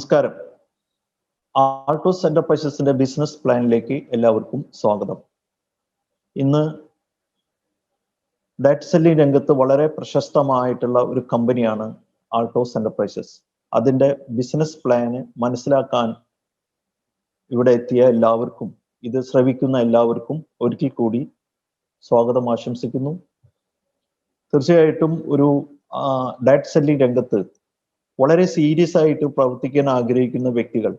നമസ്കാരം. ആൾട്ടോസ് എന്റർപ്രൈസസിന്റെ ബിസിനസ് പ്ലാനിലേക്ക് എല്ലാവർക്കും സ്വാഗതം. ഇന്ന് ഡയറക്ട് സെല്ലിംഗ് രംഗത്ത് വളരെ പ്രശസ്തമായിട്ടുള്ള ഒരു കമ്പനിയാണ് ആൾട്ടോസ് എന്റർപ്രൈസസ്. അതിന്റെ ബിസിനസ് പ്ലാന് മനസ്സിലാക്കാൻ ഇവിടെ എത്തിയ എല്ലാവർക്കും, ഇത് ശ്രവിക്കുന്ന എല്ലാവർക്കും ഒരിക്കൽ കൂടി സ്വാഗതം ആശംസിക്കുന്നു. തീർച്ചയായിട്ടും ഒരു ഡയറക്ട് സെല്ലിംഗ് രംഗത്ത് വളരെ സീരിയസ് ആയിട്ട് പ്രവർത്തിക്കാൻ ആഗ്രഹിക്കുന്ന വ്യക്തികൾ,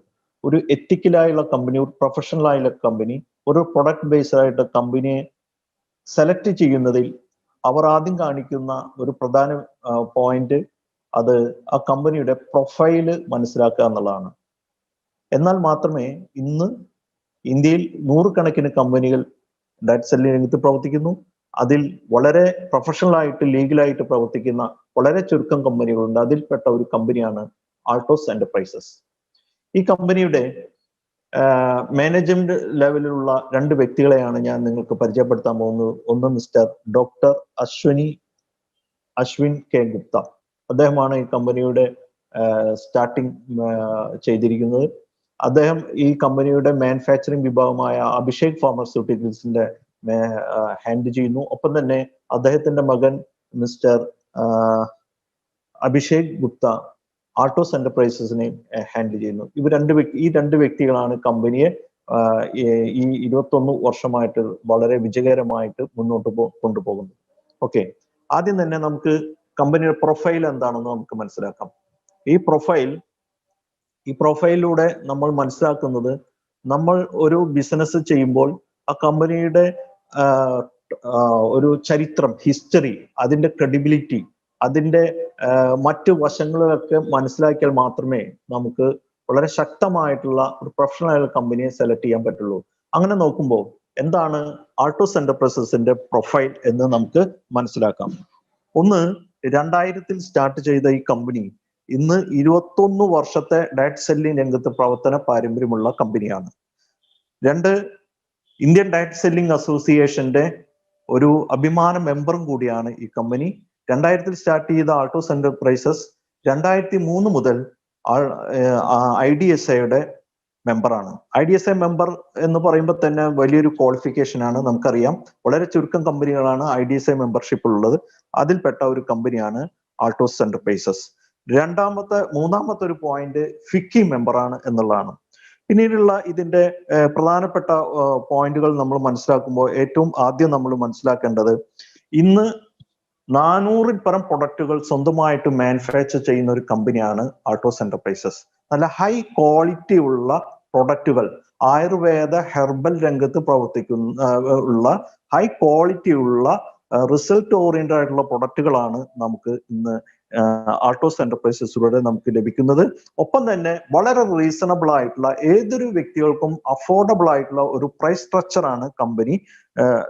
ഒരു എത്തിക്കലായുള്ള കമ്പനി, ഒരു പ്രൊഫഷണൽ ആയുള്ള കമ്പനി, ഒരു പ്രൊഡക്റ്റ് ബേസ്ഡ് ആയിട്ട് കമ്പനിയെ സെലക്ട് ചെയ്യുന്നതിൽ അവർ ആദ്യം കാണിക്കുന്ന ഒരു പ്രധാന പോയിന്റ് അത് ആ കമ്പനിയുടെ പ്രൊഫൈല് മനസ്സിലാക്കുക എന്നുള്ളതാണ്. എന്നാൽ മാത്രമേ ഇന്ന് ഇന്ത്യയിൽ നൂറുകണക്കിന് കമ്പനികൾ ഡയറക്ട് സെല്ലിംഗ് രംഗത്ത് പ്രവർത്തിക്കുന്നു. അതിൽ വളരെ പ്രൊഫഷണൽ ആയിട്ട് ലീഗലായിട്ട് പ്രവർത്തിക്കുന്ന വളരെ ചുരുക്കം കമ്പനികളുണ്ട്. അതിൽപ്പെട്ട ഒരു കമ്പനിയാണ് ആൾട്ടോസ് എന്റർപ്രൈസസ്. ഈ കമ്പനിയുടെ മാനേജ്മെന്റ് ലെവലിലുള്ള രണ്ട് വ്യക്തികളെയാണ് ഞാൻ നിങ്ങൾക്ക് പരിചയപ്പെടുത്താൻ പോകുന്നത്. ഒന്ന് mister doctor Ashwin K Gupta. അദ്ദേഹമാണ് ഈ കമ്പനിയുടെ സ്റ്റാർട്ടിങ് ചെയ്തിരിക്കുന്നത്. അദ്ദേഹം ഈ കമ്പനിയുടെ മാനുഫാക്ചറിംഗ് വിഭാഗമായ അഭിഷേക് ഫാർമസ്യൂട്ടിക്കൽസിന്റെ ഹാൻഡിൽ ചെയ്യുന്നു. ഒപ്പം തന്നെ അദ്ദേഹത്തിന്റെ മകൻ mister Abhishek Gupta Altos എന്റർപ്രൈസസിനെ handle ചെയ്യുന്നു. ഈ രണ്ട് വ്യക്തികളാണ് കമ്പനിയെ ഈ 21 വർഷമായിട്ട് വളരെ വിജയകരമായിട്ട് മുന്നോട്ട് കൊണ്ടുപോകുന്നത്. ഓക്കെ, ആദ്യം തന്നെ നമുക്ക് കമ്പനിയുടെ പ്രൊഫൈൽ എന്താണെന്ന് നമുക്ക് മനസ്സിലാക്കാം. ഈ പ്രൊഫൈലിലൂടെ നമ്മൾ മനസ്സിലാക്കുന്നത്, നമ്മൾ ഒരു ബിസിനസ് ചെയ്യുമ്പോൾ ആ കമ്പനിയുടെ ഒരു ചരിത്രം, ഹിസ്റ്ററി, അതിന്റെ ക്രെഡിബിലിറ്റി, അതിന്റെ മറ്റു വശങ്ങളൊക്കെ മനസ്സിലാക്കിയാൽ മാത്രമേ നമുക്ക് വളരെ ശക്തമായിട്ടുള്ള ഒരു പ്രൊഫഷണൽ കമ്പനിയെ സെലക്ട് ചെയ്യാൻ പറ്റുള്ളൂ. അങ്ങനെ നോക്കുമ്പോൾ എന്താണ് ആൾട്ടോസ് എന്റർപ്രൈസസിന്റെ പ്രൊഫൈൽ എന്ന് നമുക്ക് മനസ്സിലാക്കാം. ഒന്ന്, 2000 സ്റ്റാർട്ട് ചെയ്ത ഈ കമ്പനി ഇന്ന് 21 വർഷത്തെ ഡയറക്ട് സെല്ലിംഗ് രംഗത്ത് പ്രവർത്തന പാരമ്പര്യമുള്ള കമ്പനിയാണ്. രണ്ട്, ഇന്ത്യൻ ഡയറക്ട് സെല്ലിംഗ് അസോസിയേഷന്റെ ഒരു അഭിമാന മെമ്പറും കൂടിയാണ് ഈ കമ്പനി. 2000 സ്റ്റാർട്ട് ചെയ്ത ആൾട്ടോസ് എന്റർപ്രൈസസ് 2003 മുതൽ IDSAയുടെ മെമ്പറാണ്. IDSA മെമ്പർ എന്ന് പറയുമ്പോൾ തന്നെ വലിയൊരു ക്വാളിഫിക്കേഷൻ ആണ്. നമുക്കറിയാം, വളരെ ചുരുക്കം കമ്പനികളാണ് IDSA മെമ്പർഷിപ്പ് ഉള്ളത്. അതിൽപ്പെട്ട ഒരു കമ്പനിയാണ് ആൾട്ടോസ് എന്റർപ്രൈസസ്. മൂന്നാമത്തെ ഒരു പോയിന്റ് ഫിക്കി മെമ്പറാണ് എന്നുള്ളതാണ്. പിന്നീടുള്ള ഇതിന്റെ പ്രധാനപ്പെട്ട പോയിന്റുകൾ നമ്മൾ മനസ്സിലാക്കുമ്പോൾ ഏറ്റവും ആദ്യം നമ്മൾ മനസ്സിലാക്കേണ്ടത്, ഇന്ന് 400-ൽ പരം പ്രൊഡക്റ്റുകൾ സ്വന്തമായിട്ട് മാനുഫാക്ചർ ചെയ്യുന്ന ഒരു കമ്പനിയാണ് ആൾട്ടോസ് എന്റർപ്രൈസസ്. നല്ല ഹൈ ക്വാളിറ്റി ഉള്ള പ്രൊഡക്റ്റുകൾ, ആയുർവേദ ഹെർബൽ രംഗത്ത് ഉള്ള ഹൈ ക്വാളിറ്റി ഉള്ള റിസൾട്ട് ഓറിയന്റഡ് ആയിട്ടുള്ള പ്രൊഡക്റ്റുകളാണ് നമുക്ക് ഇന്ന് ആൾട്ടോസ് എന്റർപ്രൈസസിലൂടെ നമുക്ക് ലഭിക്കുന്നത്. ഒപ്പം തന്നെ വളരെ റീസണബിൾ ആയിട്ടുള്ള, ഏതൊരു വ്യക്തികൾക്കും അഫോർഡബിൾ ആയിട്ടുള്ള ഒരു പ്രൈസ് സ്ട്രക്ചർ ആണ് കമ്പനി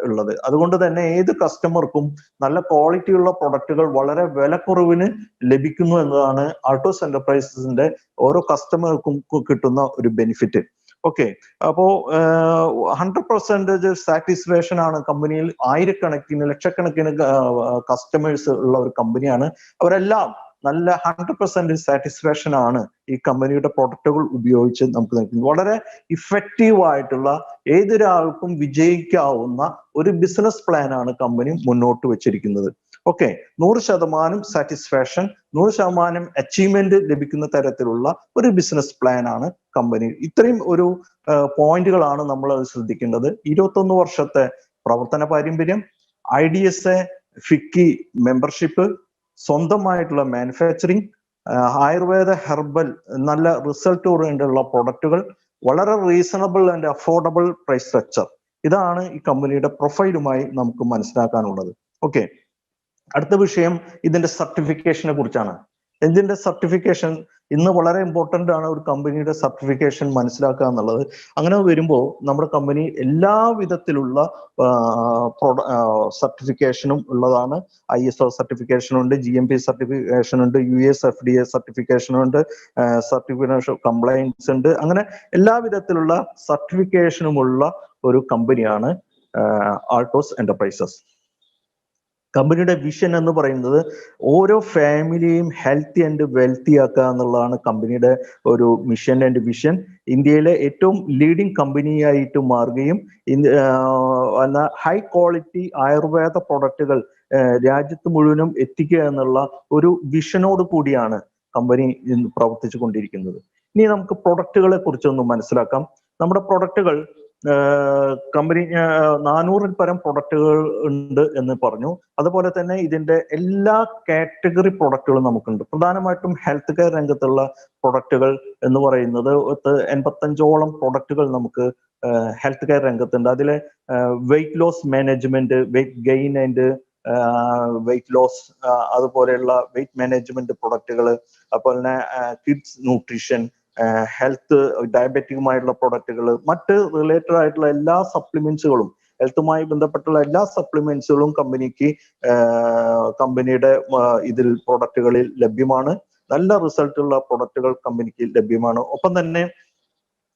ഉള്ളത്. അതുകൊണ്ട് തന്നെ ഏത് കസ്റ്റമർക്കും നല്ല ക്വാളിറ്റിയുള്ള പ്രൊഡക്റ്റുകൾ വളരെ വിലക്കുറവിന് ലഭിക്കുന്നു എന്നതാണ് ആൾട്ടോസ് എന്റർപ്രൈസസിന്റെ ഓരോ കസ്റ്റമർക്കും കിട്ടുന്ന ഒരു ബെനിഫിറ്റ്. ഓക്കെ, അപ്പോ 100% സാറ്റിസ്ഫാക്ഷൻ ആണ് കമ്പനിയിൽ. ആയിരക്കണക്കിന് ലക്ഷക്കണക്കിന് കസ്റ്റമേഴ്സ് ഉള്ള ഒരു കമ്പനിയാണ്. അവരെല്ലാം നല്ല 100% സാറ്റിസ്ഫാക്ഷൻ ആണ് ഈ കമ്പനിയുടെ പ്രൊഡക്റ്റുകൾ ഉപയോഗിച്ച് നമുക്ക് നൽകുന്നത്. വളരെ ഇഫക്റ്റീവ് ആയിട്ടുള്ള, ഏതൊരാൾക്കും വിജയിക്കാവുന്ന ഒരു ബിസിനസ് പ്ലാൻ ആണ് കമ്പനി മുന്നോട്ട് വെച്ചിരിക്കുന്നത്. ഓക്കെ, 100% സാറ്റിസ്ഫാക്ഷൻ, 100% അച്ചീവ്മെന്റ് ലഭിക്കുന്ന തരത്തിലുള്ള ഒരു ബിസിനസ് പ്ലാൻ ആണ് കമ്പനി. ഇത്രയും ഒരു പോയിന്റുകളാണ് നമ്മൾ ശ്രദ്ധിക്കേണ്ടത്. 21 വർഷത്തെ പ്രവർത്തന പാരമ്പര്യം, IDSA ഫിക്കി മെമ്പർഷിപ്പ്, സ്വന്തമായിട്ടുള്ള മാനുഫാക്ചറിങ്, ആയുർവേദ ഹെർബൽ നല്ല റിസൾട്ട് ഓറിയന്റഡ് ഉള്ള പ്രൊഡക്റ്റുകൾ, വളരെ reasonable and affordable price structure. ഇതാണ് ഈ കമ്പനിയുടെ പ്രൊഫൈലുമായി നമുക്ക് മനസ്സിലാക്കാനുള്ളത്. ഓക്കെ, അടുത്ത വിഷയം ഇതിന്റെ സർട്ടിഫിക്കേഷനെ കുറിച്ചാണ്. ഇതിന്റെ സർട്ടിഫിക്കേഷൻ ഇന്ന് വളരെ ഇമ്പോർട്ടന്റ് ആണ്, ഒരു കമ്പനിയുടെ സർട്ടിഫിക്കേഷൻ മനസ്സിലാക്കുക എന്നുള്ളത്. അങ്ങനെ വരുമ്പോൾ നമ്മുടെ കമ്പനി എല്ലാ വിധത്തിലുള്ള സർട്ടിഫിക്കേഷനും ഉള്ളതാണ്. ISO സർട്ടിഫിക്കേഷൻ ഉണ്ട്, GMP സർട്ടിഫിക്കേഷൻ ഉണ്ട്, US FDA സർട്ടിഫിക്കേഷൻ ഉണ്ട്, സർട്ടിഫിക്കേഷൻ കംപ്ലയൻസ് ഉണ്ട്. അങ്ങനെ എല്ലാ വിധത്തിലുള്ള സർട്ടിഫിക്കേഷനുമുള്ള ഒരു കമ്പനിയാണ് ആൾട്ടോസ് എന്റർപ്രൈസസ്. കമ്പനിയുടെ വിഷൻ എന്ന് പറയുന്നത് ഓരോ ഫാമിലിയും ഹെൽത്തി ആൻഡ് വെൽത്തി ആക്കുക എന്നുള്ളതാണ് കമ്പനിയുടെ ഒരു മിഷൻ ആൻഡ് വിഷൻ. ഇന്ത്യയിലെ ഏറ്റവും ലീഡിംഗ് കമ്പനിയായിട്ട് മാറുകയും ഹൈ ക്വാളിറ്റി ആയുർവേദ പ്രൊഡക്റ്റുകൾ രാജ്യത്ത് മുഴുവനും എത്തിക്കുക എന്നുള്ള ഒരു വിഷനോട് കൂടിയാണ് കമ്പനി ഇന്ന് പ്രവർത്തിച്ചു കൊണ്ടിരിക്കുന്നത്. ഇനി നമുക്ക് പ്രൊഡക്റ്റുകളെ കുറിച്ചൊന്ന് മനസ്സിലാക്കാം. നമ്മുടെ പ്രൊഡക്റ്റുകൾ കമ്പനി 400-ൽ പരം പ്രൊഡക്റ്റുകൾ ഉണ്ട് എന്ന് പറഞ്ഞു. അതുപോലെ തന്നെ ഇതിന്റെ എല്ലാ കാറ്റഗറി പ്രൊഡക്റ്റുകളും നമുക്കുണ്ട്. പ്രധാനമായിട്ടും ഹെൽത്ത് കെയർ രംഗത്തുള്ള പ്രൊഡക്റ്റുകൾ എന്ന് പറയുന്നത് 85ഓളം പ്രൊഡക്റ്റുകൾ നമുക്ക് ഹെൽത്ത് കെയർ രംഗത്തുണ്ട്. അതിലെ weight loss management, weight gain and weight loss, അതുപോലെയുള്ള വെയിറ്റ് മാനേജ്മെന്റ് പ്രൊഡക്റ്റുകൾ, അതുപോലെ തന്നെ കിഡ്സ് ന്യൂട്രീഷൻ, ഹെൽത്ത് ഡയബറ്റിക്കുമായിട്ടുള്ള പ്രൊഡക്റ്റുകൾ, മറ്റ് റിലേറ്റഡ് ആയിട്ടുള്ള എല്ലാ സപ്ലിമെന്റ്സുകളും, ഹെൽത്തുമായി ബന്ധപ്പെട്ടുള്ള എല്ലാ സപ്ലിമെന്റ്സുകളും കമ്പനിയുടെ ഇതിൽ പ്രൊഡക്റ്റുകളിൽ ലഭ്യമാണ്. നല്ല റിസൾട്ടുള്ള പ്രൊഡക്റ്റുകൾ കമ്പനിക്ക് ലഭ്യമാണ്. ഒപ്പം തന്നെ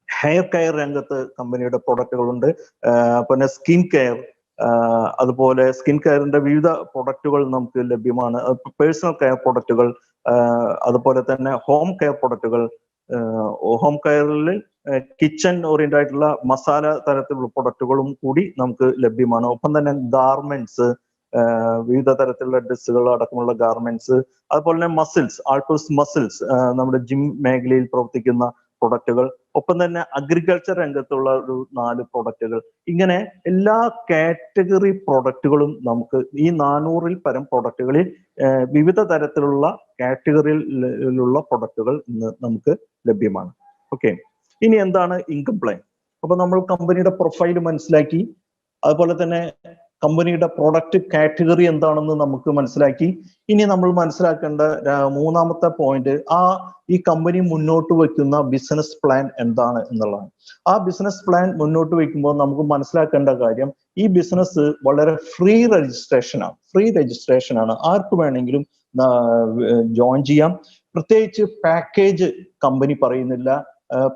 ഹെയർ കെയർ രംഗത്ത് കമ്പനിയുടെ പ്രൊഡക്റ്റുകളുണ്ട്. പിന്നെ സ്കിൻ കെയർ, അതുപോലെ സ്കിൻ കെയറിന്റെ വിവിധ പ്രൊഡക്റ്റുകൾ നമുക്ക് ലഭ്യമാണ്. പേഴ്സണൽ കെയർ പ്രൊഡക്റ്റുകൾ, അതുപോലെ തന്നെ ഹോം കെയർ പ്രൊഡക്റ്റുകൾ, ഹോം കെയറിൽ കിച്ചൺ ഓറിയന്റഡ് ആയിട്ടുള്ള മസാല തരത്തിലുള്ള പ്രൊഡക്റ്റുകളും കൂടി നമുക്ക് ലഭ്യമാണ്. ഒപ്പം തന്നെ ഗാർമെന്റ്സ്, വിവിധ തരത്തിലുള്ള ഡ്രസ്സുകൾ അടക്കമുള്ള ഗാർമെന്റ്സ്, അതുപോലെ തന്നെ മസിൽസ്, ആൾട്ടോസ് മസിൽസ്, നമ്മുടെ ജിം മേഖലയിൽ പ്രവർത്തിക്കുന്ന പ്രൊഡക്റ്റുകൾ, ഒപ്പം തന്നെ അഗ്രികൾച്ചർ രംഗത്തുള്ള ഒരു 4 പ്രൊഡക്റ്റുകൾ. ഇങ്ങനെ എല്ലാ കാറ്റഗറി പ്രൊഡക്റ്റുകളും നമുക്ക് ഈ 400-ൽ പരം പ്രൊഡക്റ്റുകളിൽ വിവിധ തരത്തിലുള്ള കാറ്റഗറിയിലുള്ള പ്രൊഡക്റ്റുകൾ ഇന്ന് നമുക്ക് ലഭ്യമാണ്. ഓക്കെ, ഇനി എന്താണ് ഇൻകം പ്ലാൻ? അപ്പൊ നമ്മൾ കമ്പനിയുടെ പ്രൊഫൈൽ മനസ്സിലാക്കി, അതുപോലെ തന്നെ കമ്പനിയുടെ പ്രൊഡക്റ്റ് കാറ്റഗറി എന്താണെന്ന് നമുക്ക് മനസ്സിലാക്കി. ഇനി നമ്മൾ മനസ്സിലാക്കേണ്ട മൂന്നാമത്തെ പോയിന്റ് ഈ കമ്പനി മുന്നോട്ട് വയ്ക്കുന്ന ബിസിനസ് പ്ലാൻ എന്താണ് എന്നുള്ളതാണ്. ആ ബിസിനസ് പ്ലാൻ മുന്നോട്ട് വയ്ക്കുമ്പോൾ നമുക്ക് മനസ്സിലാക്കേണ്ട കാര്യം, ഈ ബിസിനസ് വളരെ ഫ്രീ രജിസ്ട്രേഷൻ ആണ്. ആർക്ക് വേണമെങ്കിലും ജോയിൻ ചെയ്യാം. പ്രത്യേകിച്ച് പാക്കേജ് കമ്പനി പറയുന്നില്ല,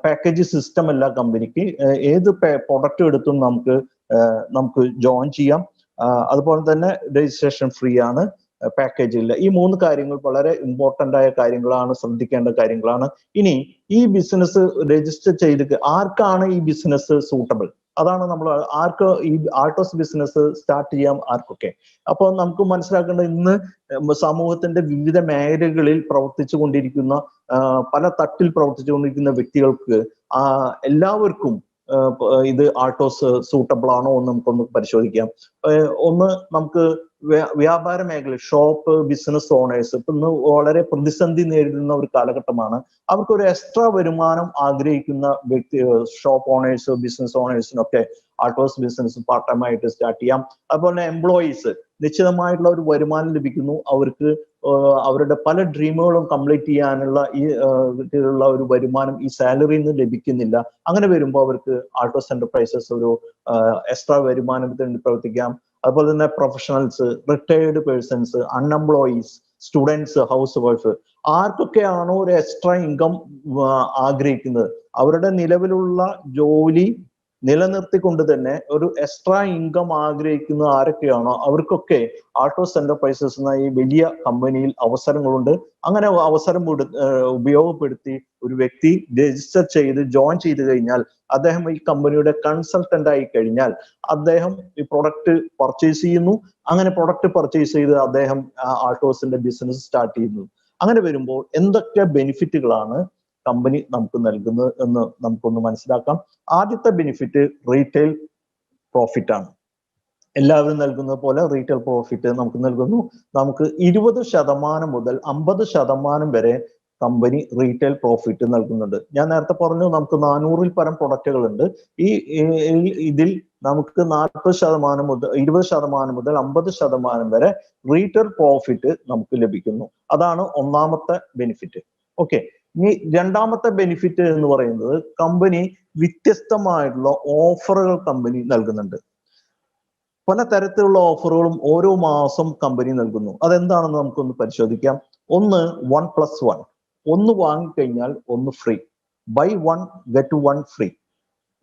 പാക്കേജ് സിസ്റ്റം അല്ല കമ്പനിക്ക്. ഏത് പ്രൊഡക്റ്റ് എടുത്തും നമുക്ക് ജോയിൻ ചെയ്യാം. അതുപോലെ തന്നെ രജിസ്ട്രേഷൻ ഫ്രീ ആണ്, പാക്കേജ് ഇല്ല. ഈ 3 കാര്യങ്ങൾ വളരെ ഇമ്പോർട്ടന്റ് ആയ കാര്യങ്ങളാണ്, ശ്രദ്ധിക്കേണ്ട കാര്യങ്ങളാണ്. ഇനി ഈ ബിസിനസ് രജിസ്റ്റർ ചെയ്ത് ആർക്കാണ് ഈ ബിസിനസ് സൂട്ടബിൾ? അതാണ് നമ്മൾ ആർക്ക് ഈ ആൾട്ടോസ് ബിസിനസ് സ്റ്റാർട്ട് ചെയ്യാം, ആർക്കൊക്കെ. അപ്പോൾ നമുക്ക് മനസ്സിലാക്കേണ്ടത്, ഇന്ന് സമൂഹത്തിന്റെ വിവിധ മേഖലകളിൽ പ്രവർത്തിച്ചു കൊണ്ടിരിക്കുന്ന, പല തട്ടിൽ പ്രവർത്തിച്ചു കൊണ്ടിരിക്കുന്ന വ്യക്തികൾക്ക് എല്ലാവർക്കും ഇത് ആൾട്ടോസ് സൂട്ടബിൾ ആണോ എന്ന് നമുക്കൊന്ന് പരിശോധിക്കാം. ഒന്ന്, നമുക്ക് വ്യാപാര മേഖല, ഷോപ്പ് ബിസിനസ് ഓണേഴ്സ് ഇപ്പൊ ഇന്ന് വളരെ പ്രതിസന്ധി നേരിടുന്ന ഒരു കാലഘട്ടമാണ്. അവർക്ക് ഒരു എക്സ്ട്രാ വരുമാനം ആഗ്രഹിക്കുന്ന ഷോപ്പ് ഓണേഴ്സ്, ബിസിനസ് ഓണേഴ്സിനൊക്കെ ആൾട്ടോസ് ബിസിനസ് പാർട്ട് ടൈം ആയിട്ട് സ്റ്റാർട്ട് ചെയ്യാം. അതുപോലെ തന്നെ എംപ്ലോയീസ്, നിശ്ചിതമായിട്ടുള്ള ഒരു വരുമാനം ലഭിക്കുന്നു, അവർക്ക് അവരുടെ പല ഡ്രീമുകളും കംപ്ലീറ്റ് ചെയ്യാനുള്ള ഒരു വരുമാനം ഈ സാലറിയിൽ നിന്ന് ലഭിക്കുന്നില്ല. അങ്ങനെ വരുമ്പോൾ അവർക്ക് ആൾട്ടോസ് എന്റർപ്രൈസസ് ഒരു എക്സ്ട്രാ വരുമാനത്തിന് പ്രവർത്തിക്കാം. അതുപോലെ തന്നെ professionals, retired persons, unemployees, students, house wife, ആർക്കൊക്കെയാണോ ഒരു എക്സ്ട്രാ ഇൻകം ആഗ്രഹിക്കുന്നത്, അവരുടെ നിലവിലുള്ള ജോലി നിലനിർത്തിക്കൊണ്ട് തന്നെ ഒരു എക്സ്ട്രാ ഇൻകം ആഗ്രഹിക്കുന്ന ആരൊക്കെയാണോ അവർക്കൊക്കെ ആൾട്ടോസ് എന്റർപ്രൈസസ് എന്ന ഈ വലിയ കമ്പനിയിൽ അവസരങ്ങളുണ്ട്. അങ്ങനെ അവസരം ഉപയോഗപ്പെടുത്തി ഒരു വ്യക്തി രജിസ്റ്റർ ചെയ്ത് ജോയിൻ ചെയ്ത് കഴിഞ്ഞാൽ, അദ്ദേഹം ഈ കമ്പനിയുടെ കൺസൾട്ടന്റ് ആയി കഴിഞ്ഞാൽ അദ്ദേഹം ഈ പ്രൊഡക്റ്റ് പർച്ചേസ് ചെയ്യുന്നു. അങ്ങനെ പ്രൊഡക്റ്റ് പർച്ചേസ് ചെയ്ത് അദ്ദേഹം ആൾട്ടോസിന്റെ ബിസിനസ് സ്റ്റാർട്ട് ചെയ്യുന്നു. അങ്ങനെ വരുമ്പോൾ എന്തൊക്കെ ബെനിഫിറ്റുകളാണ് കമ്പനി നമുക്ക് നൽകുന്നത് എന്ന് നമുക്കൊന്ന് മനസ്സിലാക്കാം. ആദ്യത്തെ ബെനിഫിറ്റ് റീറ്റെയിൽ പ്രോഫിറ്റ് ആണ്. എല്ലാവരും നൽകുന്നത് പോലെ റീറ്റെയിൽ പ്രോഫിറ്റ് നമുക്ക് നൽകുന്നു. നമുക്ക് 20% മുതൽ 50% വരെ കമ്പനി റീറ്റെയിൽ പ്രോഫിറ്റ് നൽകുന്നുണ്ട്. ഞാൻ നേരത്തെ പറഞ്ഞു, നമുക്ക് 400-ൽ പരം പ്രൊഡക്റ്റുകൾ ഉണ്ട്. ഇതിൽ നമുക്ക് 40% മുതൽ 20% മുതൽ 50% വരെ റീറ്റെയിൽ പ്രോഫിറ്റ് നമുക്ക് ലഭിക്കുന്നു. അതാണ് ഒന്നാമത്തെ ബെനിഫിറ്റ്. ഓക്കെ, ഇനി രണ്ടാമത്തെ ബെനിഫിറ്റ് എന്ന് പറയുന്നത്, കമ്പനി വ്യത്യസ്തമായിട്ടുള്ള ഓഫറുകൾ കമ്പനി നൽകുന്നുണ്ട്. പല തരത്തിലുള്ള ഓഫറുകളും ഓരോ മാസം കമ്പനി നൽകുന്നു. അതെന്താണെന്ന് നമുക്കൊന്ന് പരിശോധിക്കാം. ഒന്ന് 1+1, ഒന്ന് വാങ്ങിക്കഴിഞ്ഞാൽ ഒന്ന് ഫ്രീ, ബൈ 1 get 1 ഫ്രീ.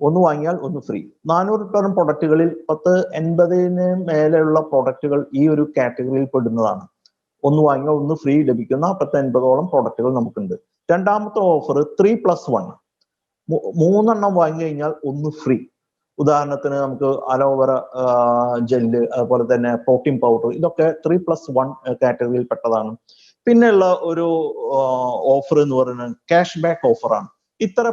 ഒന്ന് വാങ്ങിയാൽ ഒന്ന് ഫ്രീ. 400 ടൺ പ്രൊഡക്റ്റുകളിൽ 10-80 മേലെയുള്ള പ്രൊഡക്റ്റുകൾ ഈ ഒരു കാറ്റഗറിയിൽ പെടുന്നതാണ്. ഒന്ന് വാങ്ങിയാൽ ഒന്ന് ഫ്രീ ലഭിക്കുന്ന 10-50ഓളം പ്രൊഡക്റ്റുകൾ നമുക്കുണ്ട്. രണ്ടാമത്തെ ഓഫർ 3+1. 3 വാങ്ങി കഴിഞ്ഞാൽ ഒന്ന് ഫ്രീ. ഉദാഹരണത്തിന് നമുക്ക് അലോവേറ ജെല്ല്, അതുപോലെ തന്നെ പ്രോട്ടീൻ പൗഡർ, ഇതൊക്കെ 3+1 കാറ്റഗറിയിൽ പെട്ടതാണ്. പിന്നെയുള്ള ഒരു ഓഫർ എന്ന് പറയുന്നത് ക്യാഷ് ബാക്ക് ഓഫറാണ്. ഇത്ര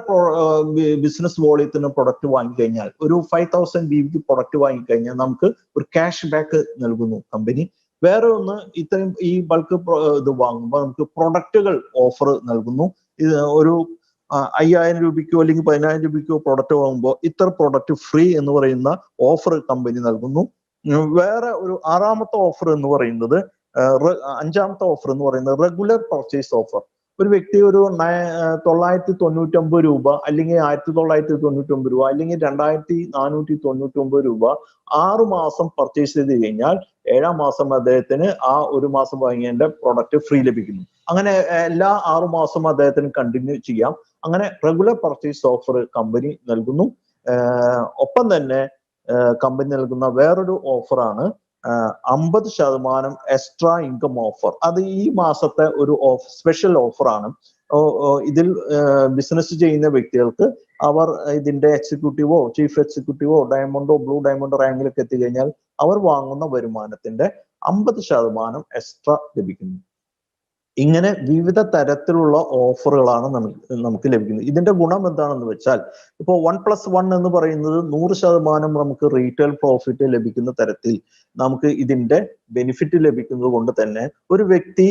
ബിസിനസ് വോളിയത്തിന് പ്രൊഡക്റ്റ് വാങ്ങിക്കഴിഞ്ഞാൽ, ഒരു 5000 BV പ്രൊഡക്റ്റ് വാങ്ങിക്കഴിഞ്ഞാൽ നമുക്ക് ഒരു ക്യാഷ് ബാക്ക് നൽകുന്നു കമ്പനി. വേറെ ഒന്ന്, ഇത്രയും ഈ ബൾക്ക് ഇത് വാങ്ങുമ്പോൾ നമുക്ക് പ്രൊഡക്റ്റുകൾ ഓഫർ നൽകുന്നു. ഇത് ഒരു 5000 രൂപയ്ക്കോ അല്ലെങ്കിൽ 10000 രൂപയ്ക്കോ പ്രൊഡക്റ്റ് വാങ്ങുമ്പോൾ ഇത്ര പ്രൊഡക്റ്റ് ഫ്രീ എന്ന് പറയുന്ന ഓഫർ കമ്പനി നൽകുന്നു. വേറെ ഒരു ആറാമത്തെ ഓഫർ എന്ന് പറയുന്നത്, അഞ്ചാമത്തെ ഓഫർ എന്ന് പറയുന്നത് റെഗുലർ പർച്ചേസ് ഓഫർ. ഒരു വ്യക്തി ഒരു 999 രൂപ അല്ലെങ്കിൽ 1999 രൂപ അല്ലെങ്കിൽ 2499 രൂപ 6 മാസം പർച്ചേസ് ചെയ്ത് കഴിഞ്ഞാൽ 7-ാം മാസം അദ്ദേഹത്തിന് ആ ഒരു മാസം വാങ്ങിയതിന്റെ പ്രൊഡക്റ്റ് ഫ്രീ ലഭിക്കുന്നു. അങ്ങനെ എല്ലാ 6 മാസം അദ്ദേഹത്തിന് കണ്ടിന്യൂ ചെയ്യാം. അങ്ങനെ റെഗുലർ പർച്ചേസ് ഓഫർ കമ്പനി നൽകുന്നു. ഒപ്പം തന്നെ കമ്പനി നൽകുന്ന വേറൊരു ഓഫറാണ് 50% എക്സ്ട്രാ ഇൻകം ഓഫർ. അത് ഈ മാസത്തെ ഒരു സ്പെഷ്യൽ ഓഫറാണ്. ഇതിൽ ബിസിനസ് ചെയ്യുന്ന വ്യക്തികൾക്ക് അവർ ഇതിന്റെ എക്സിക്യൂട്ടീവോ ചീഫ് എക്സിക്യൂട്ടീവോ ഡയമണ്ടോ ബ്ലൂ ഡയമണ്ട് റാങ്കിലൊക്കെ എത്തിക്കഴിഞ്ഞാൽ അവർ വാങ്ങുന്ന വരുമാനത്തിന്റെ 50% എക്സ്ട്രാ ലഭിക്കുന്നു. ഇങ്ങനെ വിവിധ തരത്തിലുള്ള ഓഫറുകളാണ് നമുക്ക് ലഭിക്കുന്നത്. ഇതിന്റെ ഗുണം എന്താണെന്ന് വെച്ചാൽ, ഇപ്പോൾ 1+1 എന്ന് പറയുന്നത് 100% നമുക്ക് റീറ്റെയിൽ പ്രോഫിറ്റ് ലഭിക്കുന്ന തരത്തിൽ നമുക്ക് ഇതിന്റെ ബെനിഫിറ്റ് ലഭിക്കുന്നത് കൊണ്ട് തന്നെ ഒരു വ്യക്തി